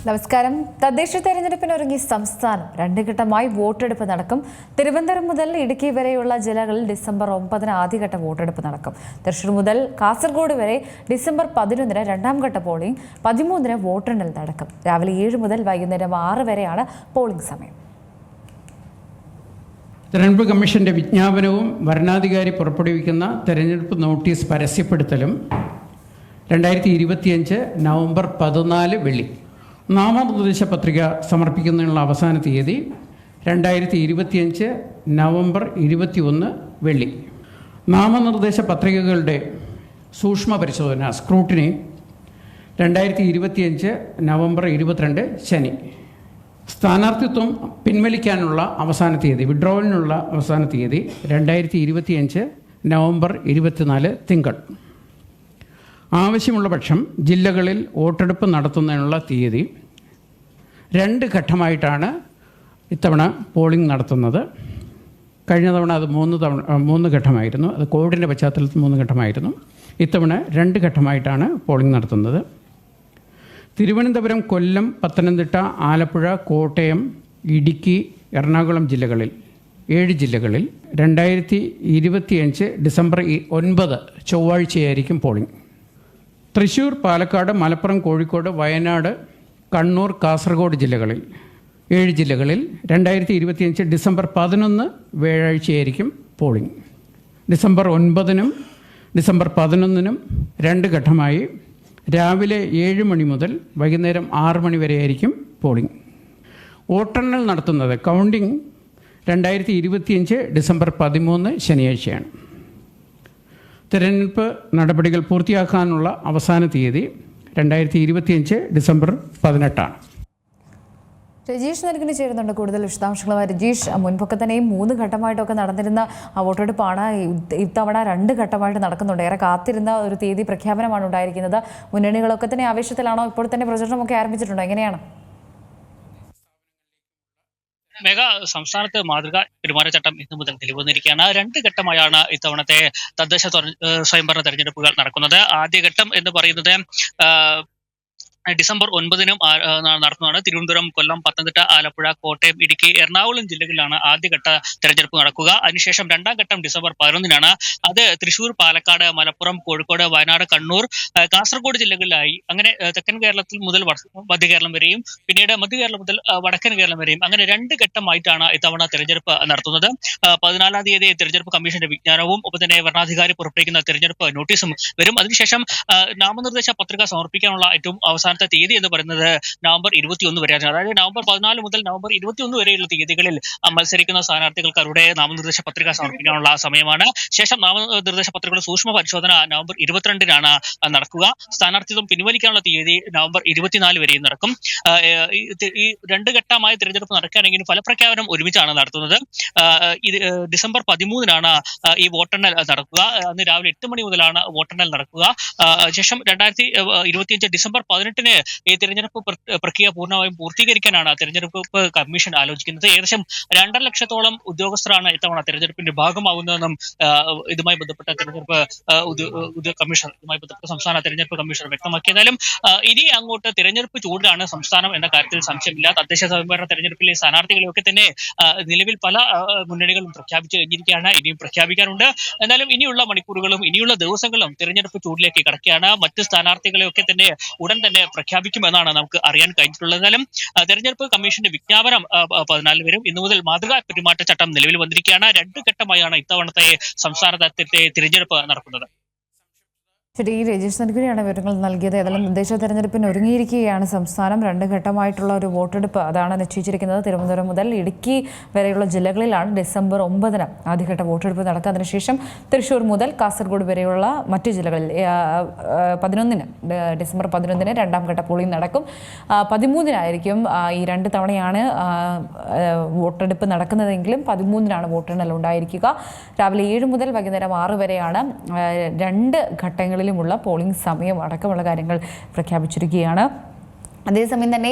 നമസ്കാരം. തദ്ദേശ തെരഞ്ഞെടുപ്പിനൊരുങ്ങി സംസ്ഥാനം. 2 ഘട്ടമായി വോട്ടെടുപ്പ് നടക്കും. തിരുവനന്തപുരം മുതൽ ഇടുക്കി വരെയുള്ള ജില്ലകളിൽ ഡിസംബർ 9 ആദ്യഘട്ട വോട്ടെടുപ്പ് നടക്കും. തൃശൂർ മുതൽ കാസർഗോഡ് വരെ ഡിസംബർ 11 രണ്ടാം ഘട്ട പോളിംഗ്, 13 വോട്ടെണ്ണൽ നടക്കും. രാവിലെ 7 മുതൽ വൈകുന്നേരം 6 വരെയാണ് പോളിംഗ് സമയം. തെരഞ്ഞെടുപ്പ് കമ്മീഷന്റെ വിജ്ഞാപനവും വരണാധികാരി പുറപ്പെടുവിക്കുന്ന തെരഞ്ഞെടുപ്പ് നോട്ടീസ് പരസ്യപ്പെടുത്തലും 2025 നവംബർ 14 വെള്ളി. നാമനിർദ്ദേശ പത്രിക സമർപ്പിക്കുന്നതിനുള്ള അവസാന തീയതി 2025 നവംബർ 21 വെള്ളി. നാമനിർദ്ദേശ പത്രികകളുടെ സൂക്ഷ്മ പരിശോധന സ്ക്രൂട്ടിനി 2025 നവംബർ 22 ശനി. സ്ഥാനാർത്ഥിത്വം പിൻവലിക്കാനുള്ള അവസാന തീയതി, വിഡ്രോവലിനുള്ള അവസാന തീയതി 2025 നവംബർ 24 തിങ്കൾ. ആവശ്യമുള്ള പക്ഷം ജില്ലകളിൽ വോട്ടെടുപ്പ് നടത്തുന്നതിനുള്ള തീയതി. 2 ഘട്ടമായിട്ടാണ് ഇത്തവണ പോളിംഗ് നടത്തുന്നത്. കഴിഞ്ഞ തവണ അത് 3 ഘട്ടമായിരുന്നു. അത് കോവിഡിൻ്റെ പശ്ചാത്തലത്തിൽ 3 ഘട്ടമായിരുന്നു. ഇത്തവണ 2 ഘട്ടമായിട്ടാണ് പോളിംഗ് നടത്തുന്നത്. തിരുവനന്തപുരം, കൊല്ലം, പത്തനംതിട്ട, ആലപ്പുഴ, കോട്ടയം, ഇടുക്കി, എറണാകുളം ജില്ലകളിൽ 7 ജില്ലകളിൽ 2025 ഡിസംബർ 9 ചൊവ്വാഴ്ചയായിരിക്കും പോളിംഗ്. തൃശ്ശൂർ, പാലക്കാട്, മലപ്പുറം, കോഴിക്കോട്, വയനാട്, കണ്ണൂർ, കാസർഗോഡ് ജില്ലകളിൽ 7 ജില്ലകളിൽ 2025 ഡിസംബർ 11 വ്യാഴാഴ്ചയായിരിക്കും പോളിംഗ്. ഡിസംബർ 9 ഡിസംബർ 11 2 ഘട്ടമായി രാവിലെ 7 മണി മുതൽ വൈകുന്നേരം 6 മണി വരെയായിരിക്കും പോളിംഗ്. വോട്ടെണ്ണൽ നടത്തുന്നത്, കൗണ്ടിംഗ് 2025 ഡിസംബർ 13 ശനിയാഴ്ചയാണ്. തിരഞ്ഞെടുപ്പ് നടപടികൾ പൂർത്തിയാക്കാനുള്ള അവസാന തീയതി 2025 ഡിസംബർ 18. രജീഷ് നൽകിന് ചേരുന്നുണ്ട് കൂടുതൽ വിശദാംശങ്ങളുമായി. രജീഷ്, മുൻപൊക്കെ തന്നെയും 3 ഘട്ടമായിട്ടൊക്കെ നടന്നിരുന്ന വോട്ടെടുപ്പാണ് ഇത്തവണ 2 ഘട്ടമായിട്ട് നടക്കുന്നുണ്ട്. ഏറെ കാത്തിരുന്ന ഒരു തീയതി പ്രഖ്യാപനമാണ് ഉണ്ടായിരിക്കുന്നത്. മുന്നണികളൊക്കെ തന്നെ ആവേശത്തിലാണോ? ഇപ്പോൾ തന്നെ പ്രചരണമൊക്കെ ആരംഭിച്ചിട്ടുണ്ടോ? എങ്ങനെയാണ്? സംസ്ഥാനത്ത് മാതൃകാ പെരുമാറ്റച്ചട്ടം ഇന്നു മുതൽ നിലവിൽ വന്നിരിക്കുകയാണ്. 2 ഘട്ടമായാണ് ഇത്തവണത്തെ തദ്ദേശ സ്വയംഭരണ തെരഞ്ഞെടുപ്പുകൾ നടക്കുന്നത്. ആദ്യഘട്ടം എന്ന് പറയുന്നത് ഡിസംബർ 9 നടത്തുന്നതാണ്. തിരുവനന്തപുരം, കൊല്ലം, പത്തനംതിട്ട, ആലപ്പുഴ, കോട്ടയം, ഇടുക്കി, എറണാകുളം ജില്ലകളിലാണ് ആദ്യഘട്ട തെരഞ്ഞെടുപ്പ് നടക്കുക. അതിനുശേഷം 2ാം ഘട്ടം ഡിസംബർ 11 അത് തൃശ്ശൂർ, പാലക്കാട്, മലപ്പുറം, കോഴിക്കോട്, വയനാട്, കണ്ണൂർ, കാസർഗോഡ് ജില്ലകളിലായി. അങ്ങനെ തെക്കൻ കേരളത്തിൽ മുതൽ മധ്യ കേരളം വരെയും പിന്നീട് മധ്യ കേരളം മുതൽ വടക്കൻ കേരളം വരെയും അങ്ങനെ 2 ഘട്ടമായിട്ടാണ് ഇത്തവണ തെരഞ്ഞെടുപ്പ് നടത്തുന്നത്. 14 തീയതി തെരഞ്ഞെടുപ്പ് കമ്മീഷന്റെ വിജ്ഞാനവും ഒപ്പം തന്നെ വരണാധികാരി പുറപ്പെടുവിക്കുന്ന തെരഞ്ഞെടുപ്പ് നോട്ടീസും വരും. അതിനുശേഷം നാമനിർദ്ദേശ പത്രിക സമർപ്പിക്കാനുള്ള ഏറ്റവും അവസാനത്തെ തീയതി എന്ന് പറയുന്നത് നവംബർ 21 വരെയാണ്. അതായത് നവംബർ 14 മുതൽ നവംബർ 21 വരെയുള്ള തീയതികളിൽ മത്സരിക്കുന്ന സ്ഥാനാർത്ഥികൾക്ക് അവരുടെ നാമനിർദ്ദേശ പത്രിക സമർപ്പിക്കാനുള്ള സമയമാണ്. ശേഷം നാമനിർദ്ദേശ പത്രികയുടെ സൂക്ഷ്മ പരിശോധന നവംബർ 22 നടക്കുക. സ്ഥാനാർത്ഥിത്വം പിൻവലിക്കാനുള്ള തീയതി നവംബർ 24 വരെയും നടക്കും. ഈ 2 ഘട്ടമായി തിരഞ്ഞെടുപ്പ് നടക്കുകയാണെങ്കിൽ ഫലപ്രഖ്യാപനം ഒരുമിച്ചാണ് നടത്തുന്നത്. ഡിസംബർ 13 ഈ വോട്ടെണ്ണൽ നടക്കുക. അന്ന് രാവിലെ 8 മണി മുതലാണ് വോട്ടെണ്ണൽ നടക്കുക. ശേഷം 2025 ഡിസംബർ 18 ഈ തിരഞ്ഞെടുപ്പ് പ്രക്രിയ പൂർണ്ണമായും പൂർത്തീകരിക്കാനാണ് തെരഞ്ഞെടുപ്പ് കമ്മീഷൻ ആലോചിക്കുന്നത്. ഏകദേശം 2.5 ലക്ഷത്തോളം ഉദ്യോഗസ്ഥരാണ് ഇത്തവണ തെരഞ്ഞെടുപ്പിന്റെ ഭാഗമാകുന്നതെന്നും ഇതുമായി ബന്ധപ്പെട്ട സംസ്ഥാന തെരഞ്ഞെടുപ്പ് കമ്മീഷണർ വ്യക്തമാക്കിയതായാലും ഇനി അങ്ങോട്ട് തെരഞ്ഞെടുപ്പ് ചൂടിലാണ് സംസ്ഥാനം എന്ന കാര്യത്തിൽ സംശയമില്ല. തദ്ദേശ സ്വയംഭരണ തെരഞ്ഞെടുപ്പിലെ സ്ഥാനാർത്ഥികളെയൊക്കെ തന്നെ നിലവിൽ പല മുന്നണികളും പ്രഖ്യാപിച്ചു കഴിഞ്ഞിരിക്കുകയാണ്. ഇനിയും പ്രഖ്യാപിക്കാനുണ്ട്. എന്നാലും ഇനിയുള്ള മണിക്കൂറുകളും ഇനിയുള്ള ദിവസങ്ങളും തെരഞ്ഞെടുപ്പ് ചൂടിലേക്ക് കടക്കുകയാണ്. മറ്റ് സ്ഥാനാർത്ഥികളെയൊക്കെ തന്നെ ഉടൻ തന്നെ പ്രഖ്യാപിക്കുമെന്നാണ് നമുക്ക് അറിയാൻ കഴിഞ്ഞിട്ടുള്ളത്. എന്നാലും തെരഞ്ഞെടുപ്പ് കമ്മീഷന്റെ വിജ്ഞാപനം 14 വരും. ഇന്നു മുതൽ മാതൃകാ പെരുമാറ്റച്ചട്ടം നിലവിൽ വന്നിരിക്കുകയാണ്. 2 ഘട്ടമായാണ് ഇത്തവണത്തെ സംസ്ഥാനത്തെ തിരഞ്ഞെടുപ്പ് നടക്കുന്നത്. ശരി, രജീഷ് നൽകുകയാണ് വിവരങ്ങൾ നൽകിയത്. ഏതായാലും തദ്ദേശ തെരഞ്ഞെടുപ്പിന് ഒരുങ്ങിയിരിക്കുകയാണ് സംസ്ഥാനം. 2 ഘട്ടമായിട്ടുള്ള ഒരു വോട്ടെടുപ്പ് അതാണ് നിശ്ചയിച്ചിരിക്കുന്നത്. തിരുവനന്തപുരം മുതൽ ഇടുക്കി വരെയുള്ള ജില്ലകളിലാണ് ഡിസംബർ 9 ആദ്യഘട്ട വോട്ടെടുപ്പ് നടക്കുക. അതിനുശേഷം തൃശ്ശൂർ മുതൽ കാസർഗോഡ് വരെയുള്ള മറ്റു ജില്ലകളിൽ 11 ഡിസംബർ 11 രണ്ടാം ഘട്ട പോളിംഗ് നടക്കും. 13 ഈ 2 തവണയാണ് വോട്ടെടുപ്പ് നടക്കുന്നതെങ്കിലും 13 വോട്ടെണ്ണൽ ഉണ്ടായിരിക്കുക. രാവിലെ 7 മുതൽ വൈകുന്നേരം 6 വരെയാണ് 2 ഘട്ടങ്ങളിൽ ുള്ള പോളിംഗ് സമയം അടക്കമുള്ള കാര്യങ്ങൾ പ്രഖ്യാപിച്ചിരിക്കുകയാണ്. അതേസമയം തന്നെ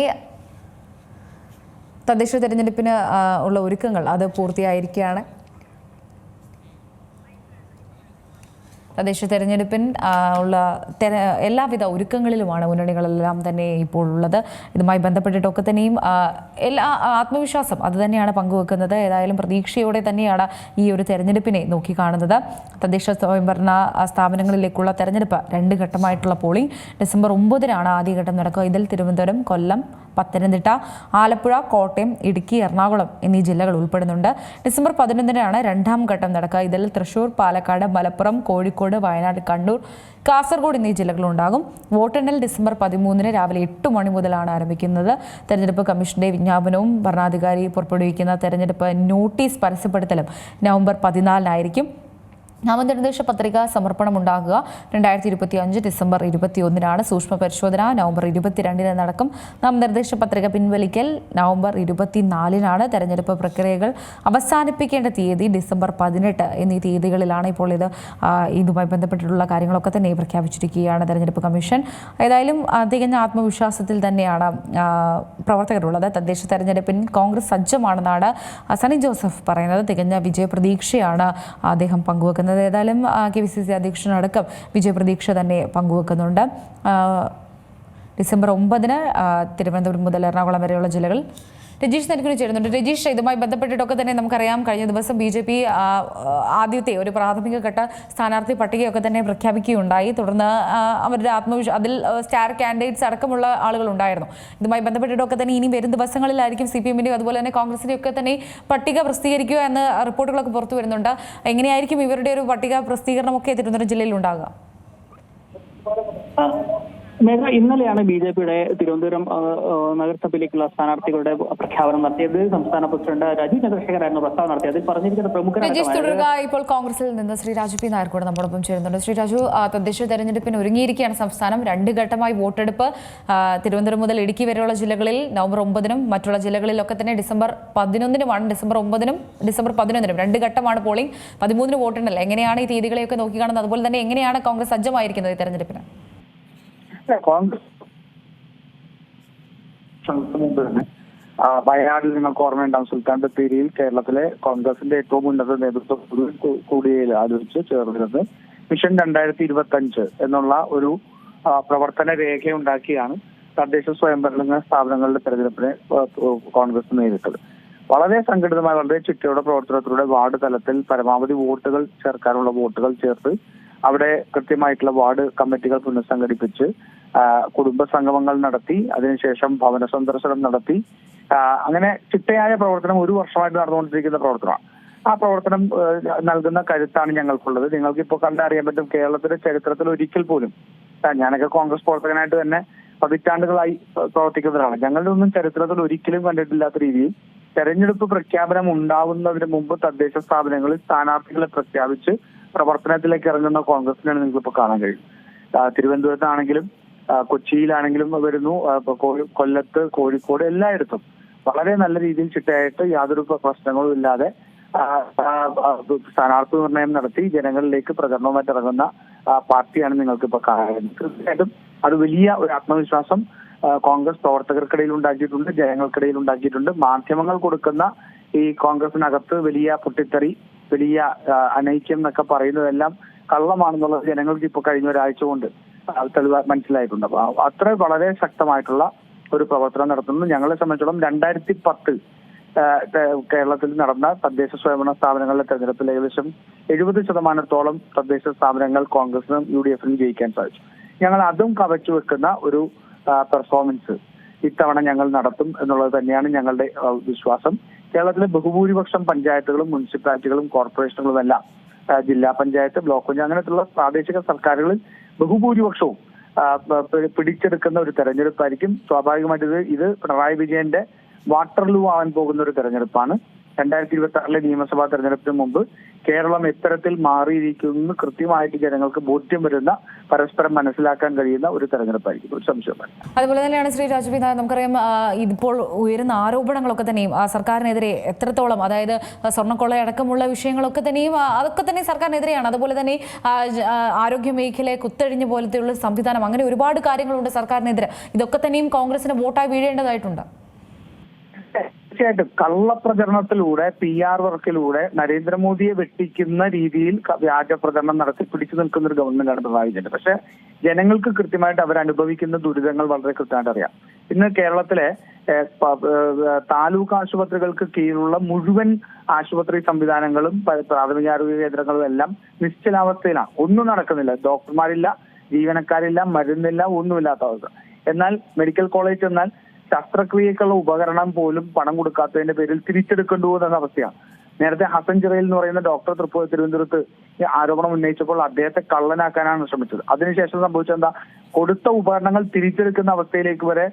തദ്ദേശ തെരഞ്ഞെടുപ്പിന് ഉള്ള ഒരുക്കങ്ങൾ അത് പൂർത്തിയായിരിക്കുകയാണ്. തദ്ദേശ തെരഞ്ഞെടുപ്പിൻ ഉള്ള എല്ലാവിധ ഒരുക്കങ്ങളിലുമാണ് മുന്നണികളെല്ലാം തന്നെ ഇപ്പോൾ ഉള്ളത്. ഇതുമായി ബന്ധപ്പെട്ടിട്ടൊക്കെ തന്നെയും എല്ലാ ആത്മവിശ്വാസം അത് തന്നെയാണ് പങ്കുവെക്കുന്നത്. ഏതായാലും പ്രതീക്ഷയോടെ തന്നെയാണ് ഈ ഒരു തെരഞ്ഞെടുപ്പിനെ നോക്കിക്കാണുന്നത്. തദ്ദേശ സ്വയംഭരണ സ്ഥാപനങ്ങളിലേക്കുള്ള തെരഞ്ഞെടുപ്പ് 2 ഘട്ടമായിട്ടുള്ള പോളിംഗ് ഡിസംബർ 9-നാണ് ആദ്യഘട്ടം നടക്കുക. ഇതിൽ തിരുവനന്തപുരം, കൊല്ലം, പത്തനംതിട്ട, ആലപ്പുഴ, കോട്ടയം, ഇടുക്കി, എറണാകുളം എന്നീ ജില്ലകൾ ഉൾപ്പെടുന്നുണ്ട്. ഡിസംബർ 11-നാണ് 2ാം ഘട്ടം നടക്കുക. ഇതിൽ തൃശൂർ, പാലക്കാട്, മലപ്പുറം, കോഴിക്കോട്, വയനാട്, കണ്ണൂർ, കാസർഗോഡ് എന്നീ ജില്ലകളുണ്ടാകും. വോട്ടെണ്ണൽ ഡിസംബർ 13-ന് രാവിലെ 8 മണി മുതലാണ് ആരംഭിക്കുന്നത്. തെരഞ്ഞെടുപ്പ് കമ്മീഷന്റെ വിജ്ഞാപനവും ഭരണാധികാരി പുറപ്പെടുവിക്കുന്ന തെരഞ്ഞെടുപ്പ് നോട്ടീസ് പരസ്യപ്പെടുത്തലും നവംബർ 14-നായിരിക്കും. നാമനിർദ്ദേശ പത്രിക സമർപ്പണം ഉണ്ടാകുക 2025 ഡിസംബർ 21-നാണ്. സൂക്ഷ്മ പരിശോധന നവംബർ 22-ന് നടക്കും. നാമനിർദ്ദേശ പത്രിക പിൻവലിക്കൽ നവംബർ 24-നാണ്. തെരഞ്ഞെടുപ്പ് പ്രക്രിയകൾ അവസാനിപ്പിക്കേണ്ട തീയതി ഡിസംബർ 18 എന്നീ തീയതികളിലാണ്. ഇപ്പോൾ ഇതുമായി ബന്ധപ്പെട്ടിട്ടുള്ള കാര്യങ്ങളൊക്കെ തന്നെ പ്രഖ്യാപിച്ചിരിക്കുകയാണ് തെരഞ്ഞെടുപ്പ് കമ്മീഷൻ. ഏതായാലും തികഞ്ഞ ആത്മവിശ്വാസത്തിൽ തന്നെയാണ് പ്രവർത്തകരുള്ളത്. തദ്ദേശ തെരഞ്ഞെടുപ്പിൽ കോൺഗ്രസ് സജ്ജമാണെന്നാണ് സണ്ണി ജോസഫ് പറയുന്നത്. തികഞ്ഞ വിജയപ്രതീക്ഷയാണ് അദ്ദേഹം പങ്കുവെക്കുന്നത്. ഏതായാലും KPCC അധ്യക്ഷനടക്കം വിജയപ്രതീക്ഷ തന്നെ പങ്കുവെക്കുന്നുണ്ട്. ഡിസംബർ 9-ന് തിരുവനന്തപുരം മുതൽ എറണാകുളം വരെയുള്ള ജില്ലകൾ. രജീഷ് നെടുക്കുനി ചേരുന്നുണ്ട്. രജീഷ്, ഇതുമായി ബന്ധപ്പെട്ടിട്ടൊക്കെ തന്നെ നമുക്കറിയാം, കഴിഞ്ഞ ദിവസം BJP ആദ്യത്തെ ഒരു പ്രാഥമിക ഘട്ട സ്ഥാനാർത്ഥി പട്ടികയൊക്കെ തന്നെ പ്രഖ്യാപിക്കുകയുണ്ടായി. തുടർന്ന് അവരുടെ അതിൽ സ്റ്റാർ കാൻഡിഡേറ്റ്സ് അടക്കമുള്ള ആളുകൾ ഉണ്ടായിരുന്നു. ഇതുമായി ബന്ധപ്പെട്ടിട്ടൊക്കെ തന്നെ ഇനി വരും ദിവസങ്ങളിലായിരിക്കും CPM-ന്റെയും അതുപോലെ തന്നെ കോൺഗ്രസിന്റെയും ഒക്കെ തന്നെ പട്ടിക പ്രസിദ്ധീകരിക്കുക എന്ന റിപ്പോർട്ടുകളൊക്കെ പുറത്തു വരുന്നുണ്ട്. എങ്ങനെയായിരിക്കും ഇവരുടെ ഒരു പട്ടിക പ്രസിദ്ധീകരണമൊക്കെ തിരുവനന്തപുരം ജില്ലയിൽ ഉണ്ടാകുക? മേഘ, ഇന്നലെയാണ് BJPയുടെ തിരുവനന്തപുരം നഗരസഭയിലേക്കുള്ള സ്ഥാനാർത്ഥികളുടെ പ്രഖ്യാപനം നടത്തിയത്. സംസ്ഥാന പ്രസിഡന്റ് രാജീവ് ചന്ദ്രശേഖരായിരുന്നു പ്രസ്താവന നടത്തിയത്. അതിൽ പറഞ്ഞിരിക്കുന്ന പ്രമുഖ ഇപ്പോൾ കോൺഗ്രസിൽ നിന്ന് ശ്രീ രാജു P. നായർ കൂടെ നമ്മോടൊപ്പം ചേരുന്നുണ്ട്. ശ്രീ രാജു, തദ്ദേശ തെരഞ്ഞെടുപ്പിന് ഒരുങ്ങിയിരിക്കുകയാണ് സംസ്ഥാനം. 2 ഘട്ടമായി വോട്ടെടുപ്പ് തിരുവനന്തപുരം മുതൽ ഇടുക്കി വരെയുള്ള ജില്ലകളിൽ നവംബർ 9-നും മറ്റുള്ള ജില്ലകളിലൊക്കെ തന്നെ ഡിസംബർ 11-നുമാണ്. ഡിസംബർ 9-നും ഡിസംബർ 11-നും 2 ഘട്ടമാണ് പോളിംഗ്. 13-ന് വോട്ടെണ്ണൽ. എങ്ങനെയാണ് ഈ തീയതികളെയൊക്കെ നോക്കിക്കാണുന്നത്? അതുപോലെ തന്നെ എങ്ങനെയാണ് കോൺഗ്രസ് സജ്ജമായിരിക്കുന്നത് ഈ തെരഞ്ഞെടുപ്പിന്? കോൺഗ്രസ് മുമ്പ് തന്നെ വയനാട്ടിൽ നിങ്ങൾക്ക് ഓർമ്മയുണ്ടാകും, സുൽത്താൻ ബത്തേരിയിൽ കേരളത്തിലെ കോൺഗ്രസിന്റെ ഏറ്റവും ഉന്നത നേതൃത്വം കൂടിയതിൽ ആലോചിച്ച് ചേർന്നിരുന്നത് മിഷൻ 2025 എന്നുള്ള ഒരു പ്രവർത്തന രേഖയുണ്ടാക്കിയാണ് തദ്ദേശ സ്വയംഭരണ സ്ഥാപനങ്ങളുടെ തെരഞ്ഞെടുപ്പിനെ കോൺഗ്രസ് നേരിട്ടത്. വളരെ സംഘടിതമായ, വളരെ ചിട്ടയുടെ പ്രവർത്തനത്തിലൂടെ വാർഡ് തലത്തിൽ പരമാവധി വോട്ടുകൾ ചേർക്കാനുള്ള വോട്ടുകൾ ചേർത്ത് അവിടെ കൃത്യമായിട്ടുള്ള വാർഡ് കമ്മിറ്റികൾ പുനഃസംഘടിപ്പിച്ച് കുടുംബ സംഗമങ്ങൾ നടത്തി, അതിനുശേഷം ഭവന സന്ദർശനം നടത്തി, അങ്ങനെ ചിട്ടയായ പ്രവർത്തനം 1 വർഷമായിട്ട് നടന്നുകൊണ്ടിരിക്കുന്ന പ്രവർത്തനമാണ്. ആ പ്രവർത്തനം നൽകുന്ന കരുത്താണ് ഞങ്ങൾക്കുള്ളത്. നിങ്ങൾക്ക് ഇപ്പോൾ കണ്ടറിയാൻ പറ്റും, കേരളത്തിന്റെ ചരിത്രത്തിൽ ഒരിക്കൽ പോലും, ഞാനൊക്കെ കോൺഗ്രസ് പ്രവർത്തകനായിട്ട് തന്നെ പതിറ്റാണ്ടുകളായി പ്രവർത്തിക്കുന്നവരാണ്, ഞങ്ങളുടെ ഒന്നും ചരിത്രത്തിൽ ഒരിക്കലും കണ്ടിട്ടില്ലാത്ത രീതിയിൽ തെരഞ്ഞെടുപ്പ് പ്രഖ്യാപനം ഉണ്ടാവുന്നതിന് മുമ്പ് തദ്ദേശ സ്ഥാപനങ്ങളിൽ സ്ഥാനാർത്ഥികളെ പ്രഖ്യാപിച്ച് പ്രവർത്തനത്തിലേക്ക് ഇറങ്ങുന്ന കോൺഗ്രസിനാണ് നിങ്ങൾക്കിപ്പോൾ കാണാൻ കഴിയും. തിരുവനന്തപുരത്താണെങ്കിലും കൊച്ചിയിലാണെങ്കിലും വരുന്നു, കൊല്ലത്ത്, കോഴിക്കോട്, എല്ലായിടത്തും വളരെ നല്ല രീതിയിൽ ചിട്ടയായിട്ട് യാതൊരു പ്രശ്നങ്ങളും ഇല്ലാതെ സ്ഥാനാർത്ഥി നിർണയം നടത്തി ജനങ്ങളിലേക്ക് പ്രചരണവുമായിട്ട് ഇറങ്ങുന്ന പാർട്ടിയാണ് നിങ്ങൾക്കിപ്പോൾ കാണുന്നത്. തീർച്ചയായിട്ടും അത് വലിയ ഒരു ആത്മവിശ്വാസം കോൺഗ്രസ് പ്രവർത്തകർക്കിടയിൽ ഉണ്ടാക്കിയിട്ടുണ്ട്, ജനങ്ങൾക്കിടയിൽ ഉണ്ടാക്കിയിട്ടുണ്ട്. മാധ്യമങ്ങൾ കൊടുക്കുന്ന ഈ കോൺഗ്രസിനകത്ത് വലിയ പൊട്ടിത്തെറി, വലിയ അനൈക്യം എന്നൊക്കെ പറയുന്നതെല്ലാം കള്ളമാണെന്നുള്ളത് ജനങ്ങൾക്ക് ഇപ്പോൾ കഴിഞ്ഞ ഒരാഴ്ച കൊണ്ട് തെളിവ് മനസ്സിലായിട്ടുണ്ട്. അപ്പൊ അത്ര വളരെ ശക്തമായിട്ടുള്ള ഒരു പ്രവർത്തനം നടത്തുന്നു. ഞങ്ങളെ സംബന്ധിച്ചിടത്തോളം 2010 കേരളത്തിൽ നടന്ന തദ്ദേശ സ്വയംഭരണ സ്ഥാപനങ്ങളുടെ തെരഞ്ഞെടുപ്പിൽ ഏകദേശം 70% തദ്ദേശ സ്ഥാപനങ്ങൾ കോൺഗ്രസിനും UDF-നും ജയിക്കാൻ സാധിച്ചു. ഞങ്ങൾ അതും കവച്ചു വെക്കുന്ന ഒരു പെർഫോമൻസ് ഇത്തവണ ഞങ്ങൾ നടത്തും എന്നുള്ളത് തന്നെയാണ് ഞങ്ങളുടെ വിശ്വാസം. കേരളത്തിലെ ബഹുഭൂരിപക്ഷം പഞ്ചായത്തുകളും മുനിസിപ്പാലിറ്റികളും കോർപ്പറേഷനുകളും എല്ലാം, ജില്ലാ പഞ്ചായത്ത്, ബ്ലോക്ക് പഞ്ചായത്ത്, അങ്ങനെയുള്ള പ്രാദേശിക സർക്കാരുകളിൽ ബഹുഭൂരിപക്ഷവും പിടിച്ചെടുക്കുന്ന ഒരു തെരഞ്ഞെടുപ്പായിരിക്കും. സ്വാഭാവികമായിട്ട് ഇത് പിണറായി വിജയന്റെ വാട്ടർലൂ ആവാൻ പോകുന്ന ഒരു തെരഞ്ഞെടുപ്പാണ്. 2026 നിയമസഭാ തെരഞ്ഞെടുപ്പിന് മുമ്പ് കേരളം എത്തരത്തിൽ മാറിയിരിക്കുന്നു കൃത്യമായിട്ട് ജനങ്ങൾക്ക് ബോധ്യം വരുന്ന, പരസ്പരം മനസ്സിലാക്കാൻ കഴിയുന്ന ഒരു തെരഞ്ഞെടുപ്പായിരിക്കും, ഒരു സംശയമാണ്. അതുപോലെ തന്നെയാണ് ശ്രീ രാജു P. നായർ, നമുക്കറിയാം ഇപ്പോൾ ഉയരുന്ന ആരോപണങ്ങളൊക്കെ തന്നെയും സർക്കാരിനെതിരെ എത്രത്തോളം, അതായത് സ്വർണ്ണക്കൊള്ളയടക്കമുള്ള വിഷയങ്ങളൊക്കെ തന്നെയും അതൊക്കെ തന്നെ സർക്കാരിനെതിരെയാണ്. അതുപോലെ തന്നെ ആരോഗ്യ മേഖലയെ കുത്തഴിഞ്ഞ പോലത്തെയുള്ള സംവിധാനം, അങ്ങനെ ഒരുപാട് കാര്യങ്ങളുണ്ട് സർക്കാരിനെതിരെ. ഇതൊക്കെ തന്നെയും കോൺഗ്രസിന് വോട്ടായി വീഴേണ്ടതായിട്ടുണ്ട്. തീർച്ചയായിട്ടും കള്ളപ്രചരണത്തിലൂടെ PR വർക്കിലൂടെ നരേന്ദ്രമോദിയെ വെട്ടിക്കുന്ന രീതിയിൽ വ്യാജ പ്രചരണം നടത്തി പിടിച്ചു നിൽക്കുന്ന ഒരു ഗവൺമെന്റാണ് പിണറായി വിജയൻ. പക്ഷെ ജനങ്ങൾക്ക് കൃത്യമായിട്ട് അവരനുഭവിക്കുന്ന ദുരിതങ്ങൾ വളരെ കൃത്യമായിട്ട് അറിയാം. ഇന്ന് കേരളത്തിലെ താലൂക്ക് ആശുപത്രികൾക്ക് കീഴിലുള്ള മുഴുവൻ ആശുപത്രി സംവിധാനങ്ങളും പ്രാഥമികാരോഗ്യ കേന്ദ്രങ്ങളും എല്ലാം നിശ്ചലാവസ്ഥയിലാണ്. ഒന്നും നടക്കുന്നില്ല. ഡോക്ടർമാരില്ല, ജീവനക്കാരില്ല, മരുന്നില്ല, ഒന്നുമില്ലാത്ത അവസ്ഥ. എന്നാൽ മെഡിക്കൽ കോളേജ് എന്നാൽ ശസ്ത്രക്രിയക്കുള്ള ഉപകരണം പോലും പണം കൊടുക്കാത്തതിന്റെ പേരിൽ തിരിച്ചെടുക്കേണ്ടി പോകുന്ന അവസ്ഥയാണ്. നേരത്തെ ഹസൻ ചിറയിൽ എന്ന് പറയുന്ന ഡോക്ടർ തിരുവനന്തപുരത്ത് ആരോപണം ഉന്നയിച്ചപ്പോൾ അദ്ദേഹത്തെ കള്ളനാക്കാനാണ് ശ്രമിച്ചത്. അതിനുശേഷം സംഭവിച്ചത് എന്താ? കൊടുത്ത ഉപകരണങ്ങൾ തിരിച്ചെടുക്കുന്ന അവസ്ഥയിലേക്ക് വരെ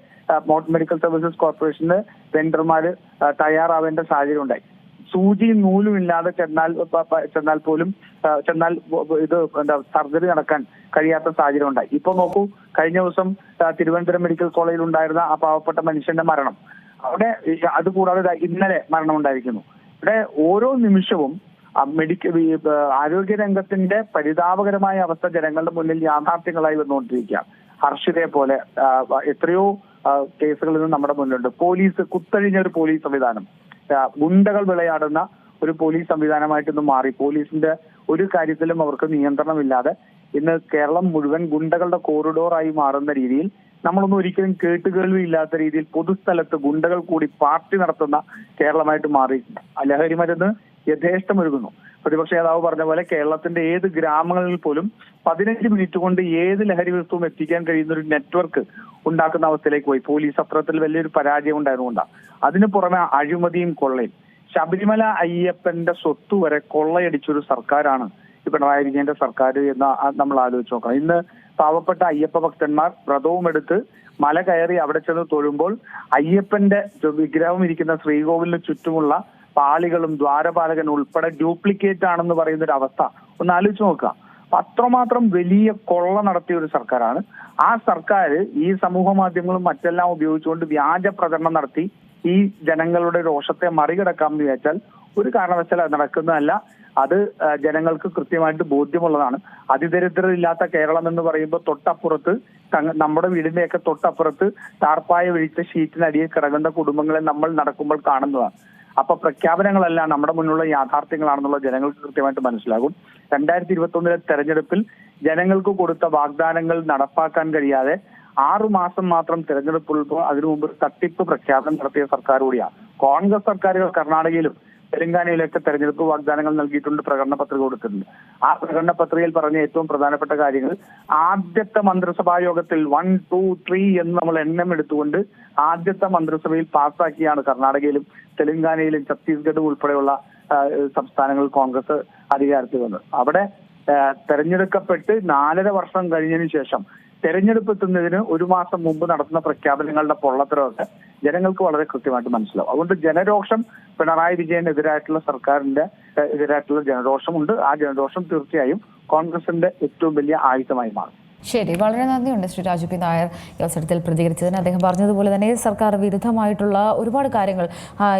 മെഡിക്കൽ സർവീസസ് കോർപ്പറേഷന് വെണ്ടർമാര് തയ്യാറാവേണ്ട സാഹചര്യം ഉണ്ടായി. സൂചിയും നൂലും ഇല്ലാതെ ചെന്നാൽ പോലും ഇത് സർജറി നടക്കാൻ കഴിയാത്ത സാഹചര്യം ഉണ്ടായി. ഇപ്പൊ നോക്കൂ, കഴിഞ്ഞ ദിവസം തിരുവനന്തപുരം മെഡിക്കൽ കോളേജിൽ ഉണ്ടായിരുന്ന ആ പാവപ്പെട്ട മനുഷ്യന്റെ മരണം, അവിടെ അതുകൂടാതെ ഇന്നലെ മരണം ഉണ്ടായിരിക്കുന്നു. ഇവിടെ ഓരോ നിമിഷവും ആരോഗ്യ രംഗത്തിന്റെ പരിതാപകരമായ അവസ്ഥ ജനങ്ങളുടെ മുന്നിൽ യാഥാർത്ഥ്യങ്ങളായി വന്നുകൊണ്ടിരിക്കുക. ഹർഷിതയെ പോലെ എത്രയോ കേസുകളിൽ നിന്ന് നമ്മുടെ മുന്നിലുണ്ട്. പോലീസ് കുത്തഴിഞ്ഞ ഒരു പോലീസ് സംവിധാനം, ഗുണ്ടകൾ വിളയാടുന്ന ഒരു പോലീസ് സംവിധാനമായിട്ട് ഇന്ന് മാറി. പോലീസിന്റെ ഒരു കാര്യത്തിലും അവർക്ക് നിയന്ത്രണമില്ലാതെ ഇന്ന് കേരളം മുഴുവൻ ഗുണ്ടകളുടെ കോറിഡോറായി മാറുന്ന രീതിയിൽ, നമ്മളൊന്നും ഒരിക്കലും കേട്ടുകേൾവിയില്ലാത്ത രീതിയിൽ പൊതുസ്ഥലത്ത് ഗുണ്ടകൾ കൂടി പാർട്ടി നടത്തുന്ന കേരളമായിട്ട് മാറി. ലഹരി മരുന്ന് യഥേഷ്ടം ഒഴുകുന്നു. പ്രതിപക്ഷ നേതാവ് പറഞ്ഞ പോലെ കേരളത്തിന്റെ ഏത് ഗ്രാമങ്ങളിൽ പോലും 15 മിനിറ്റ് കൊണ്ട് ഏത് ലഹരി വസ്തുവും എത്തിക്കാൻ കഴിയുന്ന ഒരു നെറ്റ്വർക്ക് ഉണ്ടാക്കുന്ന അവസ്ഥയിലേക്ക് പോയി. പോലീസ് അത്രത്തിൽ വലിയൊരു പരാജയം ഉണ്ടായതുകൊണ്ടാണ്. അതിനു പുറമെ അഴിമതിയും കൊള്ളയും. ശബരിമല അയ്യപ്പന്റെ സ്വത്ത് വരെ കൊള്ളയടിച്ചൊരു സർക്കാരാണ് പിണറായി വിജയന്റെ സർക്കാർ എന്ന് നമ്മൾ ആലോചിച്ച് നോക്കണം. ഇന്ന് പാവപ്പെട്ട അയ്യപ്പ ഭക്തന്മാർ വ്രതവും എടുത്ത് മല കയറി അവിടെ ചെന്ന് തൊഴുമ്പോൾ അയ്യപ്പന്റെ വിഗ്രഹം ഇരിക്കുന്ന ശ്രീകോവിലിന് ചുറ്റുമുള്ള പാളികളും ദ്വാരപാലകൻ ഉൾപ്പെടെ ഡ്യൂപ്ലിക്കേറ്റ് ആണെന്ന് പറയുന്ന ഒരു അവസ്ഥ ഒന്ന് ആലോചിച്ച് നോക്കുക. അത്രമാത്രം വലിയ കൊള്ള നടത്തിയ ഒരു സർക്കാരാണ്. ആ സർക്കാർ ഈ സമൂഹ മാധ്യമങ്ങളും മറ്റെല്ലാം ഉപയോഗിച്ചുകൊണ്ട് വ്യാജ പ്രചരണം നടത്തി ഈ ജനങ്ങളുടെ രോഷത്തെ മറികടക്കാമെന്ന് വിചാരിച്ചാൽ ഒരു കാരണവശാലും അത് നടക്കുന്നതല്ല. അത് ജനങ്ങൾക്ക് കൃത്യമായിട്ട് ബോധ്യമുള്ളതാണ്. അതിദരിദ്രരില്ലാത്ത കേരളം എന്ന് പറയുമ്പോൾ തൊട്ടപ്പുറത്ത് നമ്മുടെ വീടിന്റെയൊക്കെ തൊട്ടപ്പുറത്ത് ടാർപ്പായ വിഴിച്ച ഷീറ്റിനടിയിൽ കിടങ്ങുന്ന കുടുംബങ്ങളെ നമ്മൾ നടക്കുമ്പോൾ കാണുന്നതാണ്. അപ്പൊ പ്രഖ്യാപനങ്ങളല്ല നമ്മുടെ മുന്നിലുള്ള യാഥാർത്ഥ്യങ്ങളാണെന്നുള്ള ജനങ്ങൾക്ക് കൃത്യമായിട്ട് മനസ്സിലാകും. 2021 തെരഞ്ഞെടുപ്പിൽ ജനങ്ങൾക്ക് കൊടുത്ത വാഗ്ദാനങ്ങൾ നടപ്പാക്കാൻ കഴിയാതെ 6 മാസം മാത്രം തെരഞ്ഞെടുപ്പുള്ളപ്പോൾ അതിനു മുമ്പ് തട്ടിപ്പ് പ്രഖ്യാപനം നടത്തിയ സർക്കാർ കൂടിയാണ്. കോൺഗ്രസ് സർക്കാരുകൾ കർണാടകയിലും തെലങ്കാനയിലൊക്കെ തെരഞ്ഞെടുപ്പ് വാഗ്ദാനങ്ങൾ നൽകിയിട്ടുണ്ട്, പ്രകടന പത്രിക കൊടുത്തിട്ടുണ്ട്. ആ പ്രകടന പത്രികയിൽ പറഞ്ഞ ഏറ്റവും പ്രധാനപ്പെട്ട കാര്യങ്ങൾ ആദ്യത്തെ മന്ത്രിസഭാ യോഗത്തിൽ 1, 2, 3 എന്ന് നമ്മൾ എണ്ണം എടുത്തുകൊണ്ട് ആദ്യത്തെ മന്ത്രിസഭയിൽ പാസ്സാക്കിയാണ് കർണാടകയിലും തെലങ്കാനയിലും ഛത്തീസ്ഗഡും ഉൾപ്പെടെയുള്ള സംസ്ഥാനങ്ങളിൽ കോൺഗ്രസ് അധികാരത്തിൽ വന്നത്. അവിടെ തെരഞ്ഞെടുക്കപ്പെട്ട് 4.5 വർഷം കഴിഞ്ഞതിന് ശേഷം തെരഞ്ഞെടുപ്പ് എത്തുന്നതിന് 1 മാസം മുമ്പ് നടത്തുന്ന പ്രഖ്യാപനങ്ങളുടെ പൊള്ളത്തരമൊക്കെ ജനങ്ങൾക്ക് വളരെ കൃത്യമായിട്ട് മനസ്സിലാവും. അതുകൊണ്ട് ജനരോഷം പിണറായി വിജയനെതിരായിട്ടുള്ള സർക്കാരിന്റെ എതിരായിട്ടുള്ള ജനരോഷമുണ്ട്. ആ ജനരോഷം തീർച്ചയായും കോൺഗ്രസിന്റെ ഏറ്റവും വലിയ ആയുധമായി മാറും. ശരി, വളരെ നന്ദിയുണ്ട് ശ്രീ രാജു പി നായർ ഈ അവസരത്തിൽ പ്രതികരിച്ചതിന്. അദ്ദേഹം പറഞ്ഞതുപോലെ തന്നെ സർക്കാർ വിരുദ്ധമായിട്ടുള്ള ഒരുപാട് കാര്യങ്ങൾ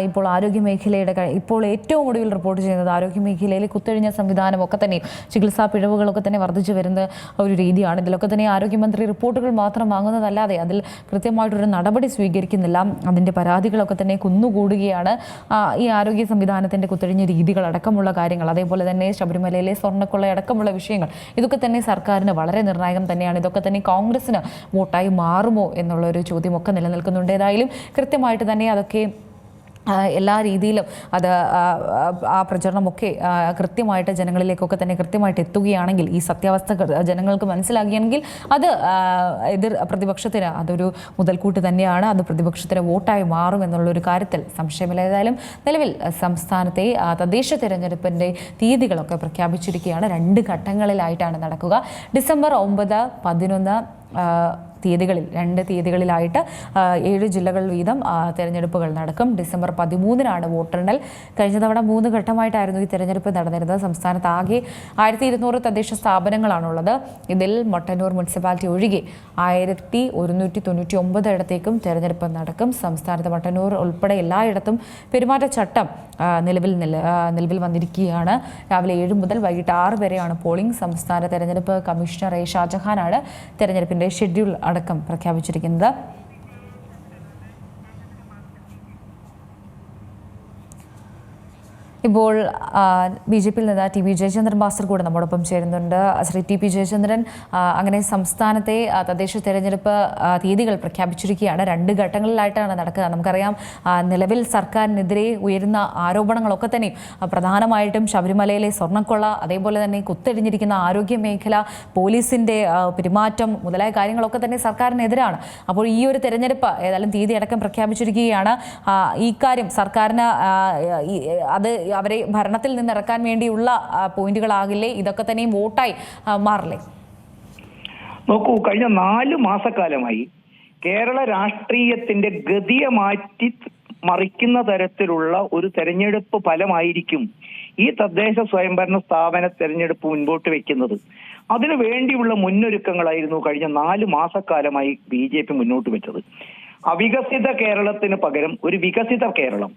ഇപ്പോൾ ആരോഗ്യ മേഖലയുടെ ഇപ്പോൾ ഏറ്റവും ഒടുവിൽ റിപ്പോർട്ട് ചെയ്യുന്നത് ആരോഗ്യ മേഖലയിൽ കുത്തഴിഞ്ഞ സംവിധാനമൊക്കെ തന്നെ ചികിത്സാ പിഴവുകളൊക്കെ തന്നെ വർദ്ധിച്ചു വരുന്ന ഒരു രീതിയാണ്. ഇതിലൊക്കെ തന്നെ ആരോഗ്യമന്ത്രി റിപ്പോർട്ടുകൾ മാത്രം വാങ്ങുന്നതല്ലാതെ അതിൽ കൃത്യമായിട്ടൊരു നടപടി സ്വീകരിക്കുന്നില്ല. അതിൻ്റെ പരാതികളൊക്കെ തന്നെ കുന്നുകൂടുകയാണ്. ഈ ആരോഗ്യ സംവിധാനത്തിൻ്റെ കുത്തഴിഞ്ഞ രീതികൾ അടക്കമുള്ള കാര്യങ്ങൾ, അതേപോലെ തന്നെ ശബരിമലയിലെ സ്വർണ്ണക്കൊള്ള അടക്കമുള്ള വിഷയങ്ങൾ, ഇതൊക്കെ തന്നെ സർക്കാരിന് വളരെ നിർണായകം തന്നെയാണ്. ഇതൊക്കെ തന്നെ കോൺഗ്രസിന് വോട്ടായി മാറുമോ എന്നുള്ളൊരു ചോദ്യമൊക്കെ നിലനിൽക്കുന്നുണ്ട്. ഏതായാലും കൃത്യമായിട്ട് തന്നെ അതൊക്കെ എല്ലാ രീതിയിലും അത് ആ പ്രചരണമൊക്കെ കൃത്യമായിട്ട് ജനങ്ങളിലേക്കൊക്കെ തന്നെ കൃത്യമായിട്ട് എത്തുകയാണെങ്കിൽ, ഈ സത്യാവസ്ഥ ജനങ്ങൾക്ക് മനസ്സിലാകുകയാണെങ്കിൽ അത് എതിർ പ്രതിപക്ഷത്തിന് അതൊരു മുതൽക്കൂട്ട് തന്നെയാണ്. അത് പ്രതിപക്ഷത്തിന് വോട്ടായി മാറും എന്നുള്ളൊരു കാര്യത്തിൽ സംശയമില്ല. ഏതായാലും നിലവിൽ സംസ്ഥാനത്തെ തദ്ദേശ തിരഞ്ഞെടുപ്പിൻ്റെ തീയതികളൊക്കെ പ്രഖ്യാപിച്ചിരിക്കുകയാണ്. 2 ഘട്ടങ്ങളിലായിട്ടാണ് നടക്കുക. ഡിസംബർ 9, 11 തീയതികളിൽ 2 തീയതികളിലായിട്ട് 7 ജില്ലകൾ വീതം തെരഞ്ഞെടുപ്പുകൾ നടക്കും. ഡിസംബർ 13-നാണ് വോട്ടെണ്ണൽ. കഴിഞ്ഞ തവണ 3 ഘട്ടമായിട്ടായിരുന്നു ഈ തെരഞ്ഞെടുപ്പ് നടന്നിരുന്നത്. സംസ്ഥാനത്ത് ആകെ 1200 തദ്ദേശ സ്ഥാപനങ്ങളാണുള്ളത്. ഇതിൽ മട്ടന്നൂർ മുനിസിപ്പാലിറ്റി ഒഴികെ 1199 ഇടത്തേക്കും തെരഞ്ഞെടുപ്പ് നടക്കും. സംസ്ഥാനത്ത് മട്ടന്നൂർ ഉൾപ്പെടെ എല്ലായിടത്തും പെരുമാറ്റച്ചട്ടം നിലവിൽ വന്നിരിക്കുകയാണ്. രാവിലെ 7 മുതൽ വൈകിട്ട് 6 വരെയാണ് പോളിംഗ്. സംസ്ഥാന തെരഞ്ഞെടുപ്പ് കമ്മീഷണർ എ ഷാജഹാനാണ് തെരഞ്ഞെടുപ്പിന്റെ ഷെഡ്യൂൾ അടക്കം പ്രഖ്യാപിച്ചിരിക്കുന്നത്. ഇപ്പോൾ ബി ജെ പിയിൽ നിന്ന് ടി പി ജയചന്ദ്രൻ മാസ്റ്റർ കൂടെ നമ്മോടൊപ്പം ചേരുന്നുണ്ട്. ശ്രീ ടി പി ജയചന്ദ്രൻ, അങ്ങനെ സംസ്ഥാനത്തെ തദ്ദേശ തെരഞ്ഞെടുപ്പ് തീയതികൾ പ്രഖ്യാപിച്ചിരിക്കുകയാണ്. 2 ഘട്ടങ്ങളിലായിട്ടാണ് നടക്കുക. നമുക്കറിയാം, നിലവിൽ സർക്കാരിനെതിരെ ഉയരുന്ന ആരോപണങ്ങളൊക്കെ തന്നെ പ്രധാനമായിട്ടും ശബരിമലയിലെ സ്വർണ്ണക്കൊള്ള, അതേപോലെ തന്നെ കുത്തെഴിഞ്ഞിരിക്കുന്ന ആരോഗ്യ മേഖല, പോലീസിൻ്റെ പെരുമാറ്റം മുതലായ കാര്യങ്ങളൊക്കെ തന്നെ സർക്കാരിനെതിരാണ്. അപ്പോൾ ഈ ഒരു തെരഞ്ഞെടുപ്പ് ഏതായാലും തീയതി അടക്കം പ്രഖ്യാപിച്ചിരിക്കുകയാണ്. ഈ കാര്യം സർക്കാരിന് അത് അവരെ ഭരണത്തിൽ നിന്ന് ഇറക്കാൻ വേണ്ടിയുള്ള പോയിന്റുകളാകില്ലേ? ഇതൊക്കെ തന്നെയും വോട്ടായി മാറില്ലേ? നോക്കൂ, കഴിഞ്ഞ 4 മാസക്കാലമായി കേരള രാഷ്ട്രീയത്തിന്റെ ഗതിയെ മാറ്റി മറിക്കുന്ന തരത്തിലുള്ള ഒരു തെരഞ്ഞെടുപ്പ് ഫലമായിരിക്കും ഈ തദ്ദേശ സ്വയംഭരണ സ്ഥാപന തെരഞ്ഞെടുപ്പ് മുൻപോട്ട് വെക്കുന്നത്. അതിനു വേണ്ടിയുള്ള മുന്നൊരുക്കങ്ങളായിരുന്നു കഴിഞ്ഞ 4 മാസക്കാലമായി BJP മുന്നോട്ട് വെച്ചത്. അവികസിത കേരളത്തിന് പകരം ഒരു വികസിത കേരളം,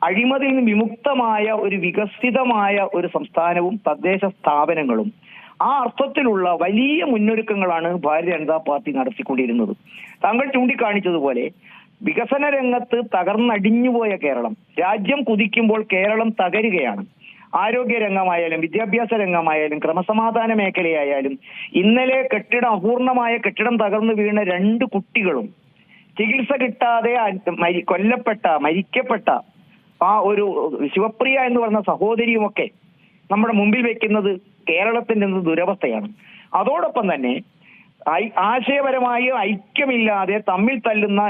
അഴിമതിയിൽ നിന്ന് വിമുക്തമായ ഒരു വികസിതമായ ഒരു സംസ്ഥാനവും തദ്ദേശ സ്ഥാപനങ്ങളും, ആ അർത്ഥത്തിലുള്ള വലിയ മുന്നൊരുക്കങ്ങളാണ് ഭാരതീയ ജനതാ പാർട്ടി നടത്തിക്കൊണ്ടിരുന്നത്. താങ്കൾ ചൂണ്ടിക്കാണിച്ചതുപോലെ വികസന രംഗത്ത് തകർന്നടിഞ്ഞുപോയ കേരളം, രാജ്യം കുതിക്കുമ്പോൾ കേരളം തകരുകയാണ്. ആരോഗ്യ രംഗമായാലും വിദ്യാഭ്യാസ രംഗമായാലും ക്രമസമാധാന മേഖലയായാലും, ഇന്നലെ അപൂർണമായ കെട്ടിടം തകർന്നു വീണ 2 കുട്ടികളും ചികിത്സ കിട്ടാതെ മരിക്കപ്പെട്ട ആ ഒരു ശിവപ്രിയ എന്ന് പറഞ്ഞ സഹോദരിയുമൊക്കെ നമ്മുടെ മുമ്പിൽ വെക്കുന്നത് കേരളത്തിന്റെ ദുരവസ്ഥയാണ്. അതോടൊപ്പം തന്നെ ആശയപരമായ ഐക്യമില്ലാതെ തമ്മിൽ തല്ലുന്ന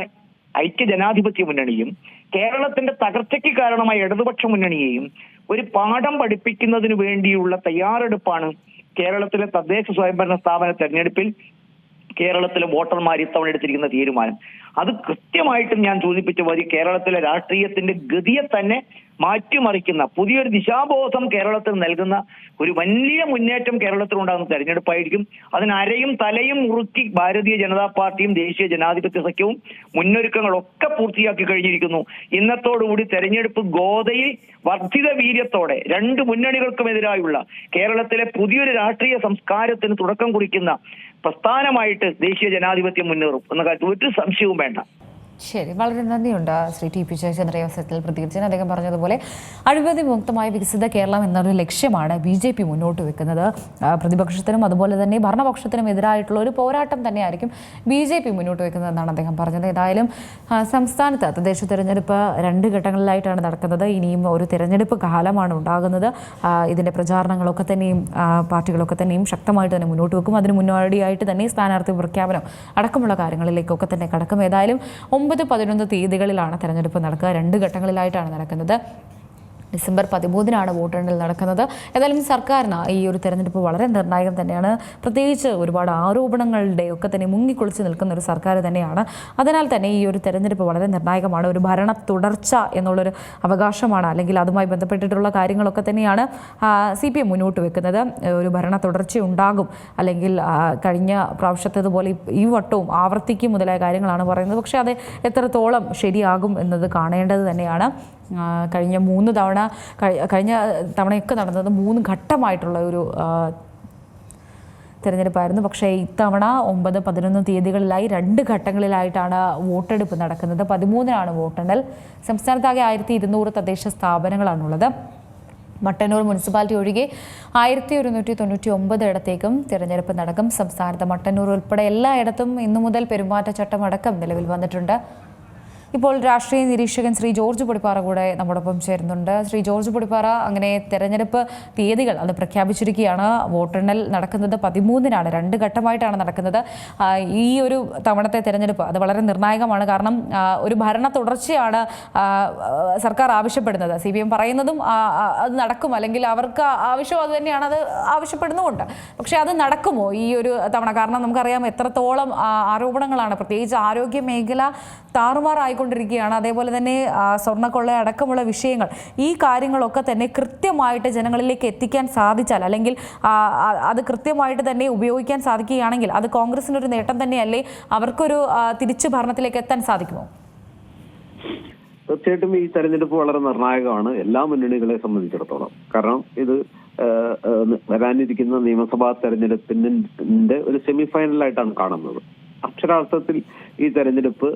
ഐക്യ ജനാധിപത്യ മുന്നണിയും കേരളത്തിന്റെ തകർച്ചയ്ക്ക് കാരണമായ ഇടതുപക്ഷ മുന്നണിയെയും ഒരു പാഠം പഠിപ്പിക്കുന്നതിന് വേണ്ടിയുള്ള തയ്യാറെടുപ്പാണ് കേരളത്തിലെ തദ്ദേശ സ്വയംഭരണ സ്ഥാപന തെരഞ്ഞെടുപ്പിൽ കേരളത്തിലെ വോട്ടർമാർ ഇത്തവണ എടുത്തിരിക്കുന്ന തീരുമാനം. അത് കൃത്യമായിട്ടും ഞാൻ സൂചിപ്പിച്ച പോലെ കേരളത്തിലെ രാഷ്ട്രീയത്തിന്റെ ഗതിയെ തന്നെ മാറ്റിമറിക്കുന്ന പുതിയൊരു ദിശാബോധം കേരളത്തിൽ നൽകുന്ന ഒരു വലിയ മുന്നേറ്റം കേരളത്തിൽ ഉണ്ടാകുന്ന തെരഞ്ഞെടുപ്പായിരിക്കും. അതിന് അരയും തലയും മുറുക്കി ഭാരതീയ ജനതാ പാർട്ടിയും ദേശീയ ജനാധിപത്യ സഖ്യവും മുന്നൊരുക്കങ്ങളൊക്കെ പൂർത്തിയാക്കി കഴിഞ്ഞിരിക്കുന്നു. ഇന്നത്തോടുകൂടി തെരഞ്ഞെടുപ്പ് ഗോതയിൽ വർദ്ധിത വീര്യത്തോടെ 2 മുന്നണികൾക്കുമെതിരായുള്ള കേരളത്തിലെ പുതിയൊരു രാഷ്ട്രീയ സംസ്കാരത്തിന് തുടക്കം കുറിക്കുന്ന പ്രസ്ഥാനമായിട്ട് ദേശീയ ജനാധിപത്യം മുന്നേറും എന്ന കാര്യത്തിൽ ഒരു സംശയവും വേണ്ട. ശരി, വളരെ നന്ദിയുണ്ട് ശ്രീ ടി പി ജയചന്ദ്രൻ അവസരത്തിൽ പ്രതികരിച്ചതിന്. അദ്ദേഹം പറഞ്ഞതുപോലെ അഴിമതി മുക്തമായ വികസിത കേരളം എന്നൊരു ലക്ഷ്യമാണ് BJP മുന്നോട്ട് വെക്കുന്നത്. പ്രതിപക്ഷത്തിനും അതുപോലെ തന്നെ ഭരണപക്ഷത്തിനും എതിരായിട്ടുള്ള ഒരു പോരാട്ടം തന്നെയായിരിക്കും BJP മുന്നോട്ട് വെക്കുന്നതെന്നാണ് അദ്ദേഹം പറഞ്ഞത്. ഏതായാലും സംസ്ഥാനത്ത് തദ്ദേശ തെരഞ്ഞെടുപ്പ് 2 ഘട്ടങ്ങളിലായിട്ടാണ് നടക്കുന്നത്. ഇനിയും ഒരു തെരഞ്ഞെടുപ്പ് കാലമാണ് ഉണ്ടാകുന്നത്. ഇതിൻ്റെ പ്രചാരണങ്ങളൊക്കെ തന്നെയും പാർട്ടികളൊക്കെ തന്നെയും ശക്തമായിട്ട് തന്നെ മുന്നോട്ട് വെക്കും. അതിന് മുന്നോടിയായിട്ട് തന്നെ സ്ഥാനാർത്ഥി പ്രഖ്യാപനം അടക്കമുള്ള കാര്യങ്ങളിലേക്കൊക്കെ തന്നെ കടക്കും. ഏതായാലും 9-11 തീയതികളിലാണ് തെരഞ്ഞെടുപ്പ് നടക്കുക. 2 ഘട്ടങ്ങളിലായിട്ടാണ് നടക്കുന്നത്. ഡിസംബർ 13-നാണ് വോട്ടെണ്ണൽ നടക്കുന്നത്. ഏതായാലും സർക്കാരിന് ഈ ഒരു തെരഞ്ഞെടുപ്പ് വളരെ നിർണായകം തന്നെയാണ്. പ്രത്യേകിച്ച് ഒരുപാട് ആരോപണങ്ങളുടെ ഒക്കെ തന്നെ മുങ്ങിക്കുളിച്ച് നിൽക്കുന്ന ഒരു സർക്കാർ തന്നെയാണ്. അതിനാൽ തന്നെ ഈ ഒരു തെരഞ്ഞെടുപ്പ് വളരെ നിർണായകമാണ്. ഒരു ഭരണ തുടർച്ച എന്നുള്ളൊരു അവകാശമാണ്, അല്ലെങ്കിൽ അതുമായി ബന്ധപ്പെട്ടിട്ടുള്ള കാര്യങ്ങളൊക്കെ തന്നെയാണ് CPM മുന്നോട്ട് വെക്കുന്നത്. ഒരു ഭരണ തുടർച്ച ഉണ്ടാകും, അല്ലെങ്കിൽ കഴിഞ്ഞ പ്രാവശ്യത്തേതുപോലെ ഈ വട്ടവും ആവർത്തിക്കും മുതലായ കാര്യങ്ങളാണ് പറയുന്നത്. പക്ഷേ അത് എത്രത്തോളം ശരിയാകും എന്നത് കാണേണ്ടത് തന്നെയാണ്. കഴിഞ്ഞ തവണയൊക്കെ നടന്നത് 3 ഘട്ടമായിട്ടുള്ള ഒരു തെരഞ്ഞെടുപ്പായിരുന്നു. പക്ഷേ ഇത്തവണ 9-11 തീയതികളിലായി 2 ഘട്ടങ്ങളിലായിട്ടാണ് വോട്ടെടുപ്പ് നടക്കുന്നത്. 13-നാണ് വോട്ടെണ്ണൽ. സംസ്ഥാനത്താകെ 1200 തദ്ദേശ സ്ഥാപനങ്ങളാണുള്ളത്. മട്ടന്നൂർ മുനിസിപ്പാലിറ്റി ഒഴികെ 1199 ഇടത്തേക്കും തിരഞ്ഞെടുപ്പ് നടക്കും. സംസ്ഥാനത്ത് മട്ടന്നൂർ ഉൾപ്പെടെ എല്ലായിടത്തും ഇന്നു മുതൽ പെരുമാറ്റച്ചട്ടം അടക്കം നിലവിൽ വന്നിട്ടുണ്ട്. ഇപ്പോൾ രാഷ്ട്രീയ നിരീക്ഷകൻ ശ്രീ ജോർജ് പൊടിപ്പാറ കൂടെ നമ്മോടൊപ്പം ചേരുന്നുണ്ട്. ശ്രീ ജോർജ് പൊടിപ്പാറ, അങ്ങനെ തെരഞ്ഞെടുപ്പ് തീയതികൾ അത് പ്രഖ്യാപിച്ചിരിക്കുകയാണ്. വോട്ടെണ്ണൽ നടക്കുന്നത് 13-നാണ്. 2 ഘട്ടമായിട്ടാണ് നടക്കുന്നത്. ഈ ഒരു തവണത്തെ തെരഞ്ഞെടുപ്പ് അത് വളരെ നിർണായകമാണ്. കാരണം ഒരു ഭരണ തുടർച്ചയാണ് സർക്കാർ ആവശ്യപ്പെടുന്നത്. CPM പറയുന്നതും അത് നടക്കും, അല്ലെങ്കിൽ അവർക്ക് ആവശ്യം അത് തന്നെയാണ്, അത് ആവശ്യപ്പെടുന്നുമുണ്ട്. പക്ഷേ അത് നടക്കുമോ ഈ ഒരു തവണ? കാരണം നമുക്കറിയാം എത്രത്തോളം ആരോപണങ്ങളാണ്, പ്രത്യേകിച്ച് ആരോഗ്യ മേഖല താറുമാറായിക്കൊണ്ടിരിക്കുകയാണ്. അതേപോലെ തന്നെ സ്വർണ്ണക്കൊള്ള അടക്കമുള്ള വിഷയങ്ങൾ, ഈ കാര്യങ്ങളൊക്കെ തന്നെ കൃത്യമായിട്ട് ജനങ്ങളിലേക്ക് എത്തിക്കാൻ സാധിച്ചാൽ, അല്ലെങ്കിൽ അത് കൃത്യമായിട്ട് തന്നെ ഉപയോഗിക്കാൻ സാധിക്കുകയാണെങ്കിൽ അത് കോൺഗ്രസിനൊരു നേട്ടം തന്നെയല്ലേ? അവർക്കൊരു തിരിച്ചു ഭരണത്തിലേക്ക് എത്താൻ സാധിക്കുമോ? തീർച്ചയായിട്ടും ഈ തെരഞ്ഞെടുപ്പ് വളരെ നിർണായകമാണ് എല്ലാ മുന്നണികളെ സംബന്ധിച്ചിടത്തോളം. കാരണം ഇത് വരാനിരിക്കുന്ന നിയമസഭാ തെരഞ്ഞെടുപ്പിന്റെ ഒരു സെമി ഫൈനലായിട്ടാണ് കാണുന്നത്. അക്ഷരാർത്ഥത്തിൽ ഈ തെരഞ്ഞെടുപ്പ്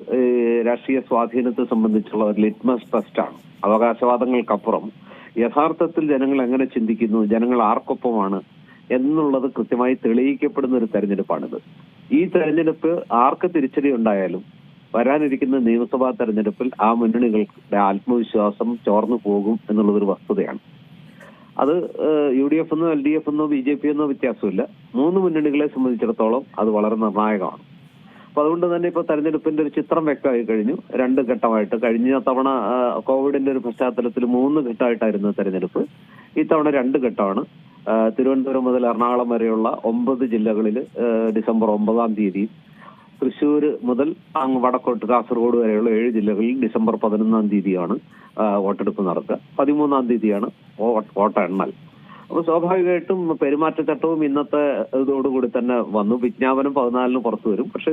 രാഷ്ട്രീയ സ്വാധീനത്തെ സംബന്ധിച്ചുള്ള ഒരു ലിറ്റ്മസ് ടെസ്റ്റാണ്. അവകാശവാദങ്ങൾക്കപ്പുറം യഥാർത്ഥത്തിൽ ജനങ്ങൾ എങ്ങനെ ചിന്തിക്കുന്നു, ജനങ്ങൾ ആർക്കൊപ്പമാണ് എന്നുള്ളത് കൃത്യമായി തെളിയിക്കപ്പെടുന്ന ഒരു തെരഞ്ഞെടുപ്പാണിത്. ഈ തെരഞ്ഞെടുപ്പ് ആർക്ക് തിരിച്ചടി ഉണ്ടായാലും വരാനിരിക്കുന്ന നിയമസഭാ തെരഞ്ഞെടുപ്പിൽ ആ മുന്നണികളുടെ ആത്മവിശ്വാസം ചോർന്നു പോകും എന്നുള്ളതൊരു വസ്തുതയാണ്. അത് UDF എന്നോ LDF എന്നോ BJP എന്നോ വ്യത്യാസമില്ല. 3 മുന്നണികളെ സംബന്ധിച്ചിടത്തോളം അത് വളരെ നിർണായകമാണ്. അപ്പൊ അതുകൊണ്ട് തന്നെ ഇപ്പൊ തെരഞ്ഞെടുപ്പിന്റെ ഒരു ചിത്രം വ്യക്തമായി കഴിഞ്ഞു. 2 ഘട്ടമായിട്ട്, കഴിഞ്ഞ തവണ കോവിഡിന്റെ ഒരു പശ്ചാത്തലത്തിൽ 3 ഘട്ടമായിട്ടായിരുന്നു തെരഞ്ഞെടുപ്പ്. ഇത്തവണ 2 ഘട്ടമാണ്. തിരുവനന്തപുരം മുതൽ എറണാകുളം വരെയുള്ള 9 ജില്ലകളിൽ ഡിസംബർ 9-ാം തീയതിയും, തൃശ്ശൂർ മുതൽ അങ്ങ് വടക്കോട്ട് കാസർഗോഡ് വരെയുള്ള 7 ജില്ലകളിൽ ഡിസംബർ 11-ാം തീയതിയാണ് വോട്ടെടുപ്പ് നടക്കുക. 13-ാം തീയതിയാണ് വോട്ടെണ്ണൽ. അപ്പൊ സ്വാഭാവികമായിട്ടും പെരുമാറ്റച്ചട്ടവും ഇന്നത്തെ ഇതോടുകൂടി തന്നെ വന്നു. വിജ്ഞാപനം 14-ന് പുറത്തു വരും. പക്ഷെ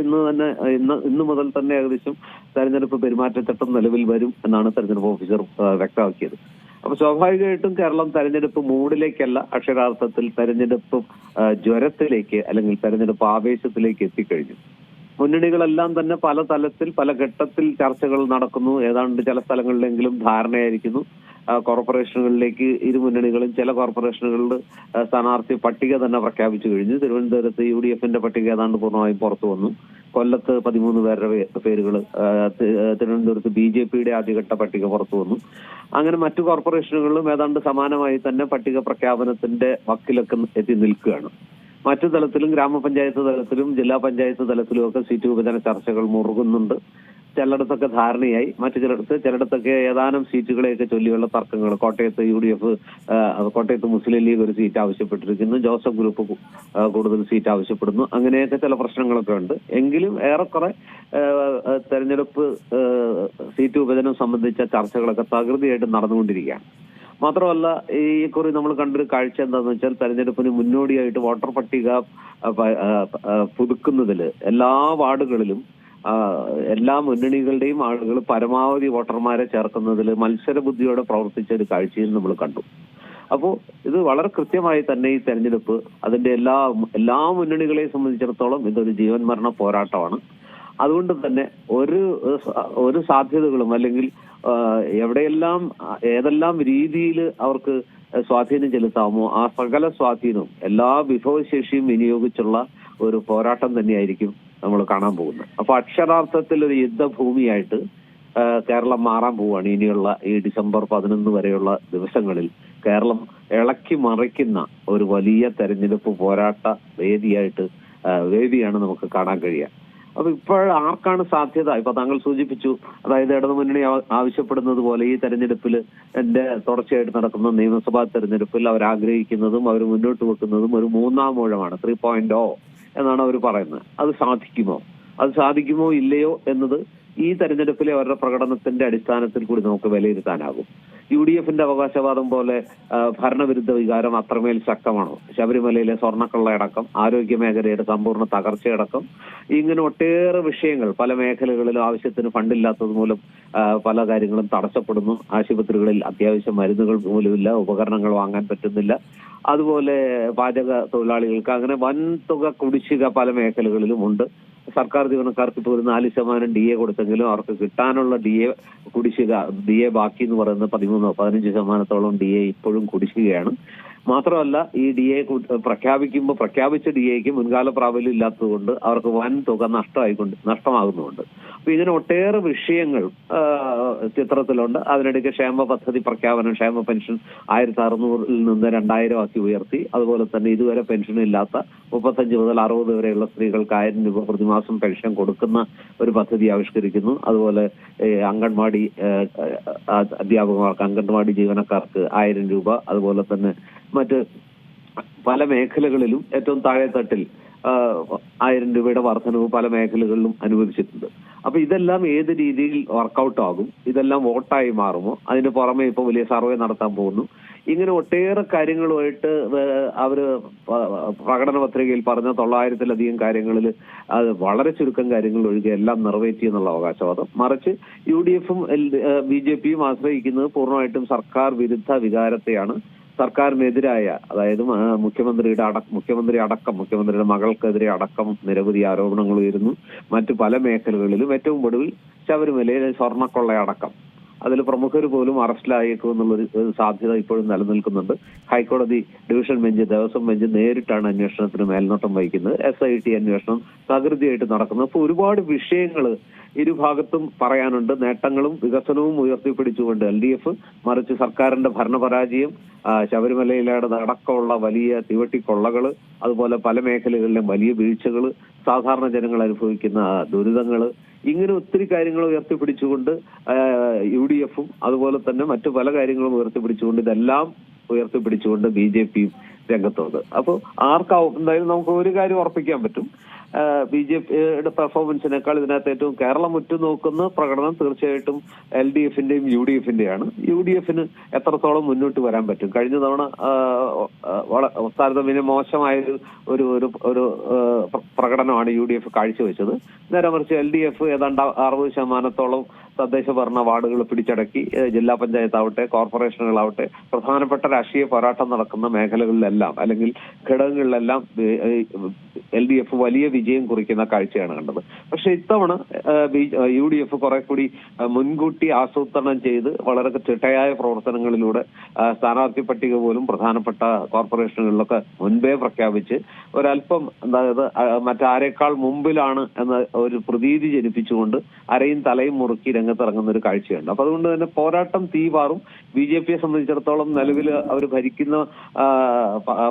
ഇന്ന് മുതൽ തന്നെ ഏകദേശം തെരഞ്ഞെടുപ്പ് പെരുമാറ്റച്ചട്ടം നിലവിൽ വരും എന്നാണ് തെരഞ്ഞെടുപ്പ് ഓഫീസർ വ്യക്തമാക്കിയത്. അപ്പൊ സ്വാഭാവികമായിട്ടും കേരളം തെരഞ്ഞെടുപ്പ് മൂഡിലേക്കല്ല, അക്ഷരാർത്ഥത്തിൽ തെരഞ്ഞെടുപ്പ് ജ്വരത്തിലേക്ക് അല്ലെങ്കിൽ തെരഞ്ഞെടുപ്പ് ആവേശത്തിലേക്ക് എത്തിക്കഴിഞ്ഞു. മുന്നണികളെല്ലാം തന്നെ പല തലത്തിൽ പല ഘട്ടത്തിൽ ചർച്ചകൾ നടക്കുന്നു. ഏതാണ്ട് ചില സ്ഥലങ്ങളിലെങ്കിലും ധാരണയായിരിക്കുന്നു. കോർപ്പറേഷനുകളിലേക്ക് ഇരു മുന്നണികളും ചില കോർപ്പറേഷനുകളിൽ സ്ഥാനാർത്ഥി പട്ടിക തന്നെ പ്രഖ്യാപിച്ചു കഴിഞ്ഞു. തിരുവനന്തപുരത്ത് UDF-ന്റെ പട്ടിക ഏതാണ്ട് പൂർണ്ണമായും പുറത്തു വന്നു. കൊല്ലത്ത് 13 പേരുടെ പേരുകൾ, തിരുവനന്തപുരത്ത് BJP-യുടെ ആദ്യഘട്ട പട്ടിക പുറത്തു വന്നു. അങ്ങനെ മറ്റു കോർപ്പറേഷനുകളിലും ഏതാണ്ട് സമാനമായി തന്നെ പട്ടിക പ്രഖ്യാപനത്തിന്റെ വക്കിലൊക്കെ എത്തി നിൽക്കുകയാണ്. മറ്റു തലത്തിലും ഗ്രാമപഞ്ചായത്ത് തലത്തിലും ജില്ലാ പഞ്ചായത്ത് തലത്തിലും ഒക്കെ സീറ്റ് വിഭജന ചർച്ചകൾ മുറുകുന്നുണ്ട്. ചിലയിടത്തൊക്കെ ധാരണയായി, ചിലയിടത്തൊക്കെ ഏതാനും സീറ്റുകളെയൊക്കെ ചൊല്ലിയുള്ള തർക്കങ്ങൾ. കോട്ടയത്ത് UDF, കോട്ടയത്ത് മുസ്ലിം ലീഗ് ഒരു സീറ്റ് ആവശ്യപ്പെട്ടിരിക്കുന്നു, ജോസഫ് ഗ്രൂപ്പ് കൂടുതൽ സീറ്റ് ആവശ്യപ്പെടുന്നു. അങ്ങനെയൊക്കെ ചില പ്രശ്നങ്ങളൊക്കെ ഉണ്ട്. എങ്കിലും ഏറെക്കുറെ തെരഞ്ഞെടുപ്പ് സീറ്റ് വിഭജനം സംബന്ധിച്ച ചർച്ചകളൊക്കെ തകൃതിയായിട്ട് നടന്നുകൊണ്ടിരിക്കുകയാണ്. മാത്രമല്ല, ഈ കുറി നമ്മൾ കണ്ടൊരു കാഴ്ച എന്താണെന്ന് വെച്ചാൽ, തെരഞ്ഞെടുപ്പിന് മുന്നോടിയായിട്ട് വോട്ടർ പട്ടിക പുതുക്കുന്നതിൽ എല്ലാ വാർഡുകളിലും എല്ലാ മുന്നണികളുടെയും ആളുകൾ പരമാവധി വോട്ടർമാരെ ചേർക്കുന്നതിൽ മത്സരബുദ്ധിയോടെ പ്രവർത്തിച്ച ഒരു കാഴ്ചയും നമ്മൾ കണ്ടു. അപ്പോൾ ഇത് വളരെ കൃത്യമായി തന്നെ ഈ തെരഞ്ഞെടുപ്പ് അതിന്റെ എല്ലാ മുന്നണികളെയും സംബന്ധിച്ചിടത്തോളം ഇതൊരു ജീവൻ മരണ പോരാട്ടമാണ്. അതുകൊണ്ട് തന്നെ ഒരു സാധ്യതകളും അല്ലെങ്കിൽ എവിടെയെല്ലാം ഏതെല്ലാം രീതിയിൽ അവർക്ക് സ്വാധീനം ചെലുത്താമോ ആ സകല സ്വാധീനവും എല്ലാ വിഭവശേഷിയും വിനിയോഗിച്ചുള്ള ഒരു പോരാട്ടം തന്നെയായിരിക്കും നമ്മൾ കാണാൻ പോകുന്നത്. അപ്പൊ അക്ഷരാർത്ഥത്തിൽ ഒരു യുദ്ധഭൂമിയായിട്ട് കേരളം മാറാൻ പോവുകയാണ്. ഇനിയുള്ള ഈ ഡിസംബർ 11 വരെയുള്ള ദിവസങ്ങളിൽ കേരളം ഇളക്കി മറിക്കുന്ന ഒരു വലിയ തെരഞ്ഞെടുപ്പ് പോരാട്ട വേദിയാണ് നമുക്ക് കാണാൻ കഴിയുക. അപ്പൊ ഇപ്പോൾ ആർക്കാണ് സാധ്യത? ഇപ്പൊ താങ്കൾ സൂചിപ്പിച്ചു, അതായത് ഇടതുമുന്നണി ആവശ്യപ്പെടുന്നത് പോലെ ഈ തെരഞ്ഞെടുപ്പിൽ തുടർച്ചയായിട്ട് നടക്കുന്ന നിയമസഭാ തെരഞ്ഞെടുപ്പിൽ അവർ ആഗ്രഹിക്കുന്നതും അവർ മുന്നോട്ട് വെക്കുന്നതും ഒരു 3-ാം ഊഴമാണ്, 3.0 എന്നാണ് അവർ പറയുന്നത്. അത് സാധിക്കുമോ ഇല്ലയോ എന്നത് ഈ തെരഞ്ഞെടുപ്പിലെ അവരുടെ പ്രകടനത്തിന്റെ അടിസ്ഥാനത്തിൽ കൂടി നമുക്ക് വിലയിരുത്താനാകും. UDF-ന്റെ അവകാശവാദം പോലെ ഭരണവിരുദ്ധ വികാരം അത്രമേൽ ശക്തമാണോ? ശബരിമലയിലെ സ്വർണ്ണക്കൊള്ളയടക്കം, ആരോഗ്യ മേഖലയുടെ സമ്പൂർണ്ണ തകർച്ചയടക്കം, ഇങ്ങനെ ഒട്ടേറെ വിഷയങ്ങൾ പല മേഖലകളിലും ആവശ്യത്തിന് ഫണ്ടില്ലാത്തത് മൂലം പല കാര്യങ്ങളും തടസ്സപ്പെടുന്നു. ആശുപത്രികളിൽ അത്യാവശ്യം മരുന്നുകൾ മൂലമില്ല, ഉപകരണങ്ങൾ വാങ്ങാൻ പറ്റുന്നില്ല. അതുപോലെ പാചക തൊഴിലാളികൾക്ക് അങ്ങനെ വൻതുക കുടിശ്ശിക പല മേഖലകളിലും ഉണ്ട്. സർക്കാർ ജീവനക്കാർക്ക് ഇപ്പോൾ ഒരു 4% DA കൊടുത്തെങ്കിലും അവർക്ക് കിട്ടാനുള്ള DA ബാക്കി എന്ന് പറയുന്നത് 13-15% DA ഇപ്പോഴും കുടിശ്ശികയാണ്. മാത്രമല്ല, ഈ DA പ്രഖ്യാപിച്ച DAക്ക് മുൻകാല പ്രാബല്യം ഇല്ലാത്തതുകൊണ്ട് അവർക്ക് വൻ തുക നഷ്ടമാകുന്നുണ്ട്. അപ്പൊ ഇതിന് ഒട്ടേറെ വിഷയങ്ങൾ ചിത്രത്തിലുണ്ട്. അതിനിടയ്ക്ക് ക്ഷേമ പദ്ധതി പ്രഖ്യാപനം, ക്ഷേമ പെൻഷൻ 1600-ൽ നിന്ന് 2000 ആക്കി ഉയർത്തി. അതുപോലെ തന്നെ ഇതുവരെ പെൻഷൻ ഇല്ലാത്ത 35 മുതൽ 60 വരെയുള്ള സ്ത്രീകൾക്ക് 1000 രൂപ പ്രതിമാസം പെൻഷൻ കൊടുക്കുന്ന ഒരു പദ്ധതി ആവിഷ്കരിക്കുന്നു. അതുപോലെ അംഗൻവാടി അധ്യാപകർക്ക്, അംഗൻവാടി ജീവനക്കാർക്ക് 1000 രൂപ, അതുപോലെ തന്നെ മറ്റ് പല മേഖലകളിലും ഏറ്റവും താഴെത്തട്ടിൽ 1000 രൂപയുടെ വർധനവ് പല മേഖലകളിലും അനുവദിച്ചിട്ടുണ്ട്. അപ്പൊ ഇതെല്ലാം ഏത് രീതിയിൽ വർക്കൗട്ട് ആകും, ഇതെല്ലാം വോട്ടായി മാറുമോ? അതിന് പുറമെ ഇപ്പൊ വലിയ സർവേ നടത്താൻ പോകുന്നു. ഇങ്ങനെ ഒട്ടേറെ കാര്യങ്ങളുമായിട്ട് അവര് പ്രകടന പത്രികയിൽ പറഞ്ഞ 900-ലധികം കാര്യങ്ങളിൽ അത് വളരെ ചുരുക്കം കാര്യങ്ങൾ ഒഴികെ എല്ലാം നിറവേറ്റി എന്നുള്ള അവകാശവാദം. മറിച്ച് UDF-ഉം BJP-യും ആശ്രയിക്കുന്നത് പൂർണ്ണമായിട്ടും സർക്കാർ വിരുദ്ധ വികാരത്തെയാണ്. സർക്കാരിനെതിരായ, അതായത് മുഖ്യമന്ത്രിയുടെ മകൾക്കെതിരെ അടക്കം നിരവധി ആരോപണങ്ങൾ ഉയരുന്നു. മറ്റു പല മേഖലകളിലും ഏറ്റവും ഒടുവിൽ ശബരിമലയിലെ സ്വർണ്ണക്കൊള്ളയടക്കം അതിൽ പ്രമുഖർ പോലും അറസ്റ്റിലായേക്കും എന്നുള്ളൊരു സാധ്യത ഇപ്പോഴും നിലനിൽക്കുന്നുണ്ട്. ഹൈക്കോടതി ഡിവിഷൻ ബെഞ്ച്, ദേവസ്വം ബെഞ്ച് നേരിട്ടാണ് അന്വേഷണത്തിന് മേൽനോട്ടം വഹിക്കുന്നത്. SIT അന്വേഷണം തകൃതിയായിട്ട് നടക്കുന്നത്. അപ്പോൾ ഒരുപാട് വിഷയങ്ങൾ ഇരുഭാഗത്തും പറയാനുണ്ട്. നേട്ടങ്ങളും വികസനവും ഉയർത്തിപ്പിടിച്ചുകൊണ്ട് LDF, മറിച്ച് സർക്കാരിന്റെ ഭരണപരാജയം, ശബരിമലയിലെ അടക്കമുള്ള വലിയ തീവട്ടിക്കൊള്ളകൾ, അതുപോലെ പല മേഖലകളിലും വലിയ വീഴ്ചകൾ, സാധാരണ ജനങ്ങൾ അനുഭവിക്കുന്ന ദുരിതങ്ങൾ, ഇങ്ങനെ ഒത്തിരി കാര്യങ്ങൾ ഉയർത്തിപ്പിടിച്ചുകൊണ്ട് UDF-ഉം അതുപോലെ തന്നെ മറ്റു പല കാര്യങ്ങളും ഉയർത്തിപ്പിടിച്ചുകൊണ്ട് ഇതെല്ലാം ഉയർത്തിപ്പിടിച്ചുകൊണ്ട് BJP-യും രംഗത്തുണ്ട്. അപ്പോൾ ആർക്കാവും എന്തായാലും നമുക്ക് ഒരു കാര്യം ഉറപ്പിക്കാൻ പറ്റും, BJP-യുടെ പെർഫോമൻസിനേക്കാൾ ഇതിനകത്ത് ഏറ്റവും കേരളം ഉറ്റുനോക്കുന്ന പ്രകടനം തീർച്ചയായിട്ടും LDF-ന്റെയും UDF-ന്റെയാണ്. UDF-ന് എത്രത്തോളം മുന്നോട്ട് വരാൻ പറ്റും? കഴിഞ്ഞ തവണ താരതമ്യേന മോശമായ ഒരു പ്രകടനമാണ് UDF കാഴ്ചവെച്ചത്. നേരെ മറിച്ച് LDF ഏതാണ്ട് 60% തദ്ദേശ ഭരണ വാർഡുകൾ പിടിച്ചടക്കി. ജില്ലാ പഞ്ചായത്താവട്ടെ, കോർപ്പറേഷനുകളാവട്ടെ, പ്രധാനപ്പെട്ട രാഷ്ട്രീയ പോരാട്ടം നടക്കുന്ന മേഖലകളിലെല്ലാം അല്ലെങ്കിൽ ഘടകങ്ങളിലെല്ലാം LDF വലിയ വിജയം കുറിക്കുന്ന കാഴ്ചയാണ് കണ്ടത്. പക്ഷെ ഇത്തവണ UDF കുറെ കൂടി മുൻകൂട്ടി ആസൂത്രണം ചെയ്ത് വളരെ ചിട്ടയായ പ്രവർത്തനങ്ങളിലൂടെ സ്ഥാനാർത്ഥി പട്ടിക പോലും പ്രധാനപ്പെട്ട കോർപ്പറേഷനുകളിലൊക്കെ മുൻപേ പ്രഖ്യാപിച്ച് ഒരല്പം അതായത് മറ്റാരേക്കാൾ മുമ്പിലാണ് എന്ന ഒരു പ്രതീതി ജനിപ്പിച്ചുകൊണ്ട് അരയും തലയും മുറുക്കി രംഗത്തിറങ്ങുന്ന ഒരു കാഴ്ചയുണ്ട്. അപ്പൊ അതുകൊണ്ട് തന്നെ പോരാട്ടം തീവാറും. BJP-യെ സംബന്ധിച്ചിടത്തോളം നിലവിൽ അവർ ഭരിക്കുന്ന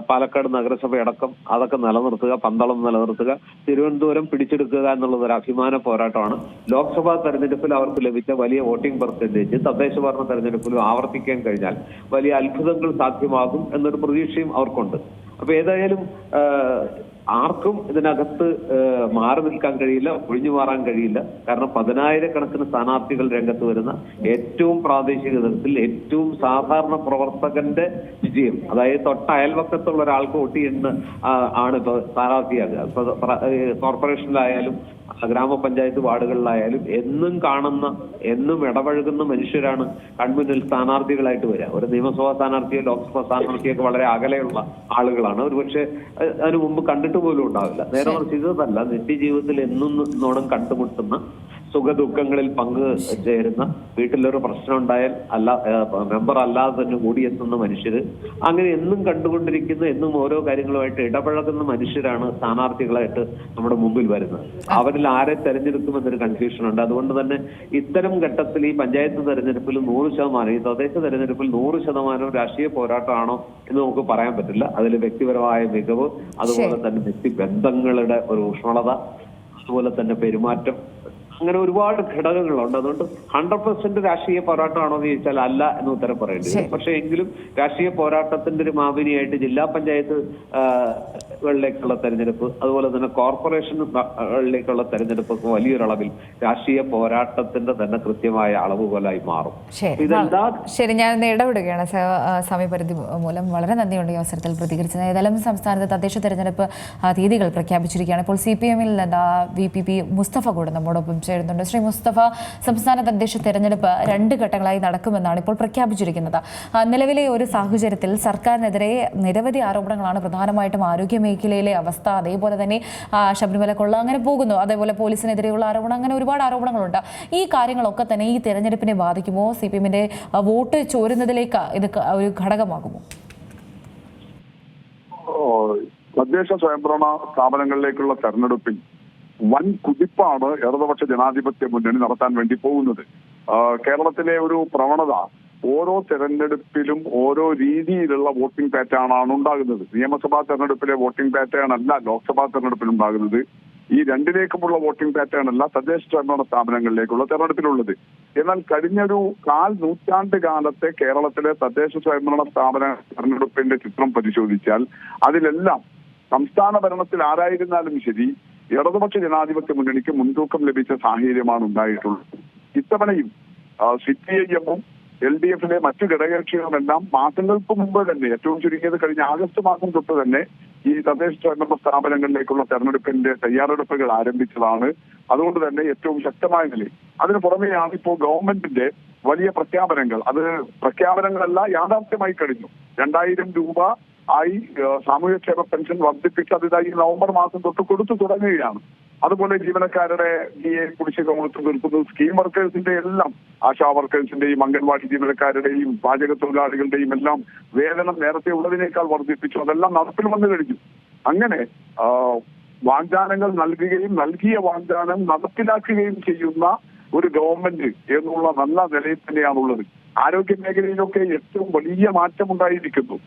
പാലക്കാട് നഗരസഭയടക്കം അതൊക്കെ നിലനിർത്തുക, പന്തളം നിലനിർത്തുക, തിരുവനന്തപുരം പിടിച്ചെടുക്കുക എന്നുള്ളത് ഒരു അഭിമാന പോരാട്ടമാണ്. ലോക്സഭാ തെരഞ്ഞെടുപ്പിൽ അവർക്ക് ലഭിച്ച വലിയ വോട്ടിംഗ് പെർസെന്റേജ് തദ്ദേശ ഭരണ തെരഞ്ഞെടുപ്പിലും ആവർത്തിക്കാൻ കഴിഞ്ഞാൽ വലിയ അത്ഭുതങ്ങൾ സാധ്യമാകും എന്നൊരു പ്രതീക്ഷയും അവർക്കുണ്ട്. അപ്പൊ ഏതായാലും ആർക്കും ഇതിനകത്ത് മാറി നിൽക്കാൻ കഴിയില്ല, ഒഴിഞ്ഞു മാറാൻ കഴിയില്ല. കാരണം 10,000-കണക്കിന് സ്ഥാനാർത്ഥികൾ രംഗത്ത് വരുന്ന ഏറ്റവും പ്രാദേശിക തലത്തിൽ ഏറ്റവും സാധാരണ പ്രവർത്തകന്റെ വിജയം, അതായത് തൊട്ട അയൽവക്കത്തുള്ള ഒരാൾക്ക് വോട്ട് ചെയ്യുന്ന ആണ് ഇപ്പൊ സ്ഥാനാർത്ഥിയാകുക. ഇപ്പൊ കോർപ്പറേഷനിലായാലും ഗ്രാമപഞ്ചായത്ത് വാർഡുകളിലായാലും എന്നും കാണുന്ന, എന്നും ഇടപഴകുന്ന മനുഷ്യരാണ് കൺമുന്നിൽ സ്ഥാനാർത്ഥികളായിട്ട് വരിക. ഒരു നിയമസഭാ സ്ഥാനാർത്ഥിയോ ലോക്സഭാ സ്ഥാനാർത്ഥിയൊക്കെ വളരെ അകലെയുള്ള ആളുകളാണ്. ഒരുപക്ഷെ അതിനു മുമ്പ് കണ്ടിട്ട് പോലും ഉണ്ടാവില്ല. നേരെ മറിച്ച് ഇതല്ല, നിത്യജീവിതത്തിൽ എന്നോണം കണ്ടുമുട്ടുന്ന, സുഖദുഃഖങ്ങളിൽ പങ്കുചേരുന്ന, വീട്ടിലൊരു പ്രശ്നം ഉണ്ടായാൽ മെമ്പർ അല്ലാതെ തന്നെ ഓടിയെത്തുന്ന മനുഷ്യര്, അങ്ങനെ എന്നും കണ്ടുകൊണ്ടിരിക്കുന്ന, എന്നും ഓരോ കാര്യങ്ങളുമായിട്ട് ഇടപഴകുന്ന മനുഷ്യരാണ് സ്ഥാനാർത്ഥികളായിട്ട് നമ്മുടെ മുമ്പിൽ വരുന്നത്. അവരിൽ ആരെ തെരഞ്ഞെടുക്കുമെന്നൊരു കൺഫ്യൂഷൻ ഉണ്ട്. അതുകൊണ്ട് തന്നെ ഇത്തരം ഘട്ടത്തിൽ ഈ പഞ്ചായത്ത് തെരഞ്ഞെടുപ്പിൽ 100%, ഈ തദ്ദേശ തെരഞ്ഞെടുപ്പിൽ 100% രാഷ്ട്രീയ പോരാട്ടമാണോ എന്ന് നമുക്ക് പറയാൻ പറ്റില്ല. അതിൽ വ്യക്തിപരമായ മികവ്, അതുപോലെ തന്നെ വ്യക്തിബന്ധങ്ങളുടെ ഒരു ഊഷ്മളത, അതുപോലെ തന്നെ പെരുമാറ്റം, അങ്ങനെ ഒരുപാട് ഘടകങ്ങളുണ്ട്. അതുകൊണ്ട് 100% രാഷ്ട്രീയ പോരാട്ടമാണോ എന്ന് ചോദിച്ചാൽ അല്ല എന്ന് ഉത്തരം പറയേണ്ടി വരും. പക്ഷെ എങ്കിലും രാഷ്ട്രീയ പോരാട്ടത്തിന്റെ ഒരു മാപിനിയായിട്ട് ജില്ലാ പഞ്ചായത്തുകളിലേക്കുള്ള തെരഞ്ഞെടുപ്പ്, അതുപോലെ തന്നെ കോർപ്പറേഷനുകളിലേക്കുള്ള തെരഞ്ഞെടുപ്പ് വലിയൊരളവിൽ രാഷ്ട്രീയ പോരാട്ടത്തിന്റെ തന്നെ കൃത്യമായ അളവുകോലായി മാറും. ശരി, ഞാൻ ഇടപെടുകയാണ് സമയപരിധി മൂലം. വളരെ നന്ദിയുണ്ട് ഈ അവസരത്തിൽ പ്രതികരിച്ചത്. ഏതായാലും സംസ്ഥാനത്ത് തദ്ദേശ തെരഞ്ഞെടുപ്പ് തീയതികൾ പ്രഖ്യാപിച്ചിരിക്കുകയാണ്. ഇപ്പോൾ CPM-ൽ VP മുസ്തഫ കൂടെ നമ്മോടൊപ്പം ചേരുന്നുണ്ട്. ശ്രീ മുസ്തഫ, സംസ്ഥാന തദ്ദേശ തെരഞ്ഞെടുപ്പ് 2 ഘട്ടങ്ങളായി നടക്കുമെന്നാണ് ഇപ്പോൾ പ്രഖ്യാപിച്ചിരിക്കുന്നത്. നിലവിലെ ഒരു സാഹചര്യത്തിൽ സർക്കാരിനെതിരെ നിരവധി ആരോപണങ്ങളാണ്, പ്രധാനമായിട്ടും ആരോഗ്യ മേഖലയിലെ അവസ്ഥ, അതേപോലെ തന്നെ ശബരിമല കൊള്ള, അങ്ങനെ പോകുന്നു. അതേപോലെ പോലീസിനെതിരെയുള്ള ആരോപണം, അങ്ങനെ ഒരുപാട് ആരോപണങ്ങളുണ്ട്. ഈ കാര്യങ്ങളൊക്കെ തന്നെ ഈ തെരഞ്ഞെടുപ്പിനെ ബാധിക്കുമോ? CPM-ന്റെ വോട്ട് ചോരുന്നതിലേക്ക് ഇത് ഒരു ഘടകമാകുമോ? തദ്ദേശ സ്വയംഭരണ സ്ഥാപനങ്ങളിലേക്കുള്ള തെരഞ്ഞെടുപ്പിൽ വൻ കുതിപ്പാണ് ഇടതുപക്ഷ ജനാധിപത്യ മുന്നണി നടത്താൻ വേണ്ടി പോകുന്നത്. കേരളത്തിലെ ഒരു പ്രവണത, ഓരോ തെരഞ്ഞെടുപ്പിലും ഓരോ രീതിയിലുള്ള വോട്ടിംഗ് പാറ്റേൺ ആണ് ഉണ്ടാകുന്നത്. നിയമസഭാ തെരഞ്ഞെടുപ്പിലെ വോട്ടിംഗ് പാറ്റേൺ അല്ല ലോക്സഭാ തെരഞ്ഞെടുപ്പിൽ ഉണ്ടാകുന്നത്. ഈ രണ്ടിലേക്കുമുള്ള വോട്ടിംഗ് പാറ്റേൺ അല്ല തദ്ദേശ സ്വയംഭരണ സ്ഥാപനങ്ങളിലേക്കുള്ള തെരഞ്ഞെടുപ്പിലുള്ളത്. എന്നാൽ കഴിഞ്ഞൊരു 1/4 നൂറ്റാണ്ട് കാലത്തെ കേരളത്തിലെ തദ്ദേശ സ്വയംഭരണ സ്ഥാപന തെരഞ്ഞെടുപ്പിന്റെ ചിത്രം പരിശോധിച്ചാൽ അതിലെല്ലാം സംസ്ഥാന ഭരണത്തിൽ ആരായിരുന്നാലും ശരി ഇടതുപക്ഷ ജനാധിപത്യ മുന്നണിക്ക് മുൻതൂക്കം ലഭിച്ച സാഹചര്യമാണ് ഉണ്ടായിട്ടുള്ളത്. ഇത്തവണയും CPIM-ഉം LDF-ലെ മറ്റു ഘടകകക്ഷികളുമെല്ലാം മാസങ്ങൾക്ക് മുമ്പ് തന്നെ, ഏറ്റവും ചുരുങ്ങിയത് കഴിഞ്ഞ ആഗസ്റ്റ് മാസം തൊട്ട് തന്നെ ഈ തദ്ദേശ സ്വയംഭരണ സ്ഥാപനങ്ങളിലേക്കുള്ള തെരഞ്ഞെടുപ്പിന്റെ തയ്യാറെടുപ്പുകൾ ആരംഭിച്ചതാണ്. അതുകൊണ്ട് തന്നെ ഏറ്റവും ശക്തമായ നിലയിൽ അതിന് പുറമെയാണ് ഇപ്പോൾ ഗവൺമെന്റിന്റെ വലിയ പ്രഖ്യാപനങ്ങൾ. അത് പ്രഖ്യാപനങ്ങളല്ല, യാഥാർത്ഥ്യമായി കഴിഞ്ഞു. 2000 രൂപ ആയി സാമൂഹ്യക്ഷേമ പെൻഷൻ വർദ്ധിപ്പിച്ച് അത് ഈ നവംബർ മാസം തൊട്ട് കൊടുത്തു തുടങ്ങുകയാണ്. അതുപോലെ ജീവനക്കാരുടെ DA കുടിശ്ശിക കൊടുത്തു തീർക്കുന്നു. സ്കീം വർക്കേഴ്സിന്റെ എല്ലാം, ആശാ വർക്കേഴ്സിന്റെയും അംഗൻവാടി ജീവനക്കാരുടെയും പാചക തൊഴിലാളികളുടെയും എല്ലാം വേതനം നേരത്തെ ഉള്ളതിനേക്കാൾ വർദ്ധിപ്പിച്ചു. അതെല്ലാം നടപ്പിൽ വന്നു കഴിഞ്ഞു. അങ്ങനെ വാഗ്ദാനങ്ങൾ നൽകുകയും നൽകിയ വാഗ്ദാനം നടപ്പിലാക്കുകയും ചെയ്യുന്ന ഒരു ഗവൺമെന്റ് എന്നുള്ള നല്ല നിലയിൽ തന്നെയാണുള്ളത്. ആരോഗ്യ മേഖലയിലൊക്കെ ഏറ്റവും വലിയ മാറ്റമുണ്ടായിരിക്കുന്നു.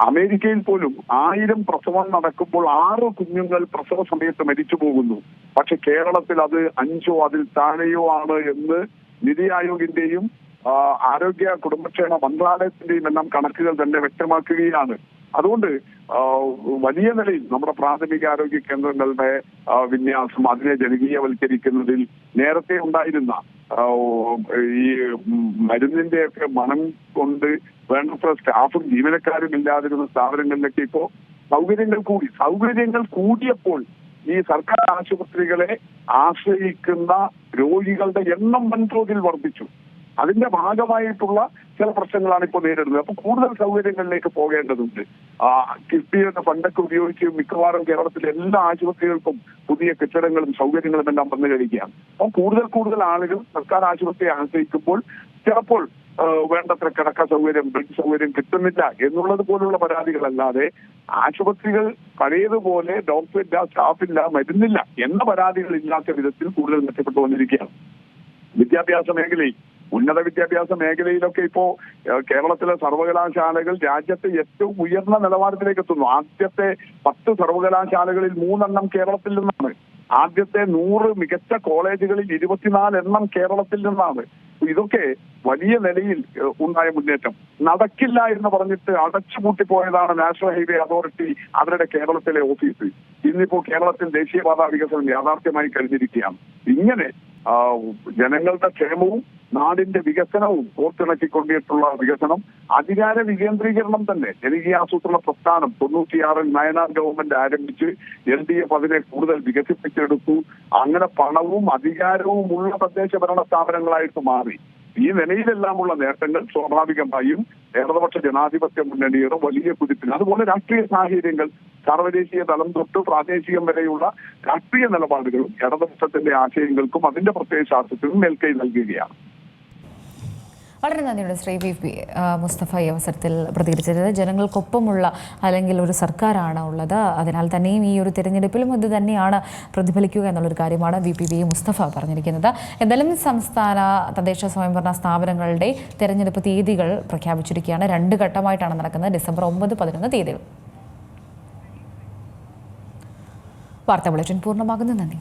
അമേരിക്കയിൽ പോലും 1000 പ്രസവം നടക്കുമ്പോൾ 6 കുഞ്ഞുങ്ങൾ പ്രസവ സമയത്ത് മരിച്ചു പോകുന്നു. പക്ഷെ കേരളത്തിൽ അത് 5 അതിൽ താഴെയോ ആണ് എന്ന് നിതി ആയോഗിന്റെയും ആരോഗ്യ കുടുംബക്ഷേമ മന്ത്രാലയത്തിന്റെയും എല്ലാം കണക്കുകൾ തന്നെ വ്യക്തമാക്കുകയാണ്. അതുകൊണ്ട് വലിയ നിലയിൽ നമ്മുടെ പ്രാഥമിക ആരോഗ്യ കേന്ദ്രങ്ങളുടെ വിന്യാസം, അതിനെ ജനകീയവൽക്കരിക്കുന്നതിൽ നേരത്തെ ഉണ്ടായിരുന്ന ഈ മരുന്നിന്റെയൊക്കെ മണം കൊണ്ട് വേണ്ടത്ര സ്റ്റാഫും ജീവനക്കാരും ഇല്ലാതിരുന്ന സ്ഥാപനങ്ങളിലൊക്കെ ഇപ്പോ സൗകര്യങ്ങൾ കൂടിയപ്പോൾ ഈ സർക്കാർ ആശുപത്രികളെ ആശ്രയിക്കുന്ന രോഗികളുടെ എണ്ണം വൻതോതിൽ വർദ്ധിച്ചു. അതിന്റെ ഭാഗമായിട്ടുള്ള ചില പ്രശ്നങ്ങളാണ് ഇപ്പോൾ നേരിടുന്നത്. അപ്പൊ കൂടുതൽ സൗകര്യങ്ങളിലേക്ക് പോകേണ്ടതുണ്ട്. കിഫ്ബിയുടെ ഫണ്ടൊക്കെ ഉപയോഗിച്ച് മിക്കവാറും കേരളത്തിലെ എല്ലാ ആശുപത്രികൾക്കും പുതിയ കെട്ടിടങ്ങളും സൗകര്യങ്ങളും എല്ലാം വന്നു കഴിയുകയാണ്. അപ്പോൾ കൂടുതൽ ആളുകൾ സർക്കാർ ആശുപത്രിയെ ആശ്രയിക്കുമ്പോൾ ചിലപ്പോൾ വേണ്ടത്ര കിടക്ക സൗകര്യം, ബെഡ് സൗകര്യം കിട്ടുന്നില്ല എന്നുള്ളത് പോലുള്ള പരാതികളല്ലാതെ ആശുപത്രികൾ പഴയതുപോലെ ഡോക്ടറില്ല, സ്റ്റാഫില്ല, മരുന്നില്ല എന്ന പരാതികൾ ഇല്ലാത്ത വിധത്തിൽ കൂടുതൽ മെച്ചപ്പെട്ടു വന്നിരിക്കുകയാണ്. വിദ്യാഭ്യാസ മേഖലയിൽ, ഉന്നത വിദ്യാഭ്യാസ മേഖലയിലൊക്കെ ഇപ്പോ കേരളത്തിലെ സർവകലാശാലകൾ രാജ്യത്തെ ഏറ്റവും ഉയർന്ന നിലവാരത്തിലേക്ക് എത്തുന്നു. ആദ്യത്തെ 10 സർവകലാശാലകളിൽ 3 കേരളത്തിൽ നിന്നാണ്. ആദ്യത്തെ 100 മികച്ച കോളേജുകളിൽ 24 കേരളത്തിൽ നിന്നാണ്. ഇതൊക്കെ വലിയ നിലയിൽ ഉണ്ടായ മുന്നേറ്റം. നടക്കില്ല എന്ന് പറഞ്ഞിട്ട് അടച്ചുപൂട്ടിപ്പോയതാണ് നാഷണൽ ഹൈവേ അതോറിറ്റി അവരുടെ കേരളത്തിലെ ഓഫീസ്. ഇന്നിപ്പോ കേരളത്തിൽ ദേശീയപാത വികസനം യാഥാർത്ഥ്യമായി കഴിഞ്ഞിരിക്കുകയാണ്. ഇങ്ങനെ ജനങ്ങളുടെ ക്ഷേമവും നാടിന്റെ വികസനവും കോർത്തിണക്കിക്കൊണ്ടിട്ടുള്ള വികസനം, അധികാര വികേന്ദ്രീകരണം തന്നെ. ജനകീയാസൂത്രണ പ്രസ്ഥാനം 96-ൽ നയനാർ ഗവൺമെന്റ് ആരംഭിച്ച് LDF അതിനെ കൂടുതൽ വികസിപ്പിച്ചെടുത്തു. അങ്ങനെ പണവും അധികാരവും ഉള്ള തദ്ദേശ ഭരണ സ്ഥാപനങ്ങളായിട്ട് മാറി. ഈ നിലയിലെല്ലാമുള്ള നേട്ടങ്ങൾ സ്വാഭാവികമായും ഇടതുപക്ഷ ജനാധിപത്യ മുന്നണിയുടെ വലിയ കുതിപ്പിന്, അതുപോലെ രാഷ്ട്രീയ സാഹചര്യങ്ങൾ, സർവ്വദേശീയ തലം തൊട്ട് പ്രാദേശികം വരെയുള്ള രാഷ്ട്രീയ നിലപാടുകളും ഇടതുപക്ഷത്തിന്റെ ആശയങ്ങൾക്കും അതിന്റെ പ്രത്യേക ശാസ്ത്രത്തിനും മേൽക്കൈ നൽകുകയാണ്. വളരെ നന്ദിയുണ്ട് ശ്രീ VP മുസ്തഫ ഈ അവസരത്തിൽ പ്രതികരിച്ചത്. ജനങ്ങൾക്കൊപ്പമുള്ള അല്ലെങ്കിൽ ഒരു സർക്കാരാണ് ഉള്ളത്. അതിനാൽ തന്നെയും ഈ ഒരു തിരഞ്ഞെടുപ്പിലും ഇത് തന്നെയാണ് പ്രതിഫലിക്കുക എന്നുള്ളൊരു കാര്യമാണ് VP മുസ്തഫ പറഞ്ഞിരിക്കുന്നത്. എന്തായാലും സംസ്ഥാന തദ്ദേശ സ്വയംഭരണ സ്ഥാപനങ്ങളുടെ തിരഞ്ഞെടുപ്പ് തീയതികൾ പ്രഖ്യാപിച്ചിരിക്കുകയാണ്. 2 ഘട്ടമായിട്ടാണ് നടക്കുന്നത്. ഡിസംബർ 9, 11 തീയതികൾ. വാർത്താ ബുള്ളറ്റിൻ പൂർണ്ണമാകുന്നു. നന്ദി.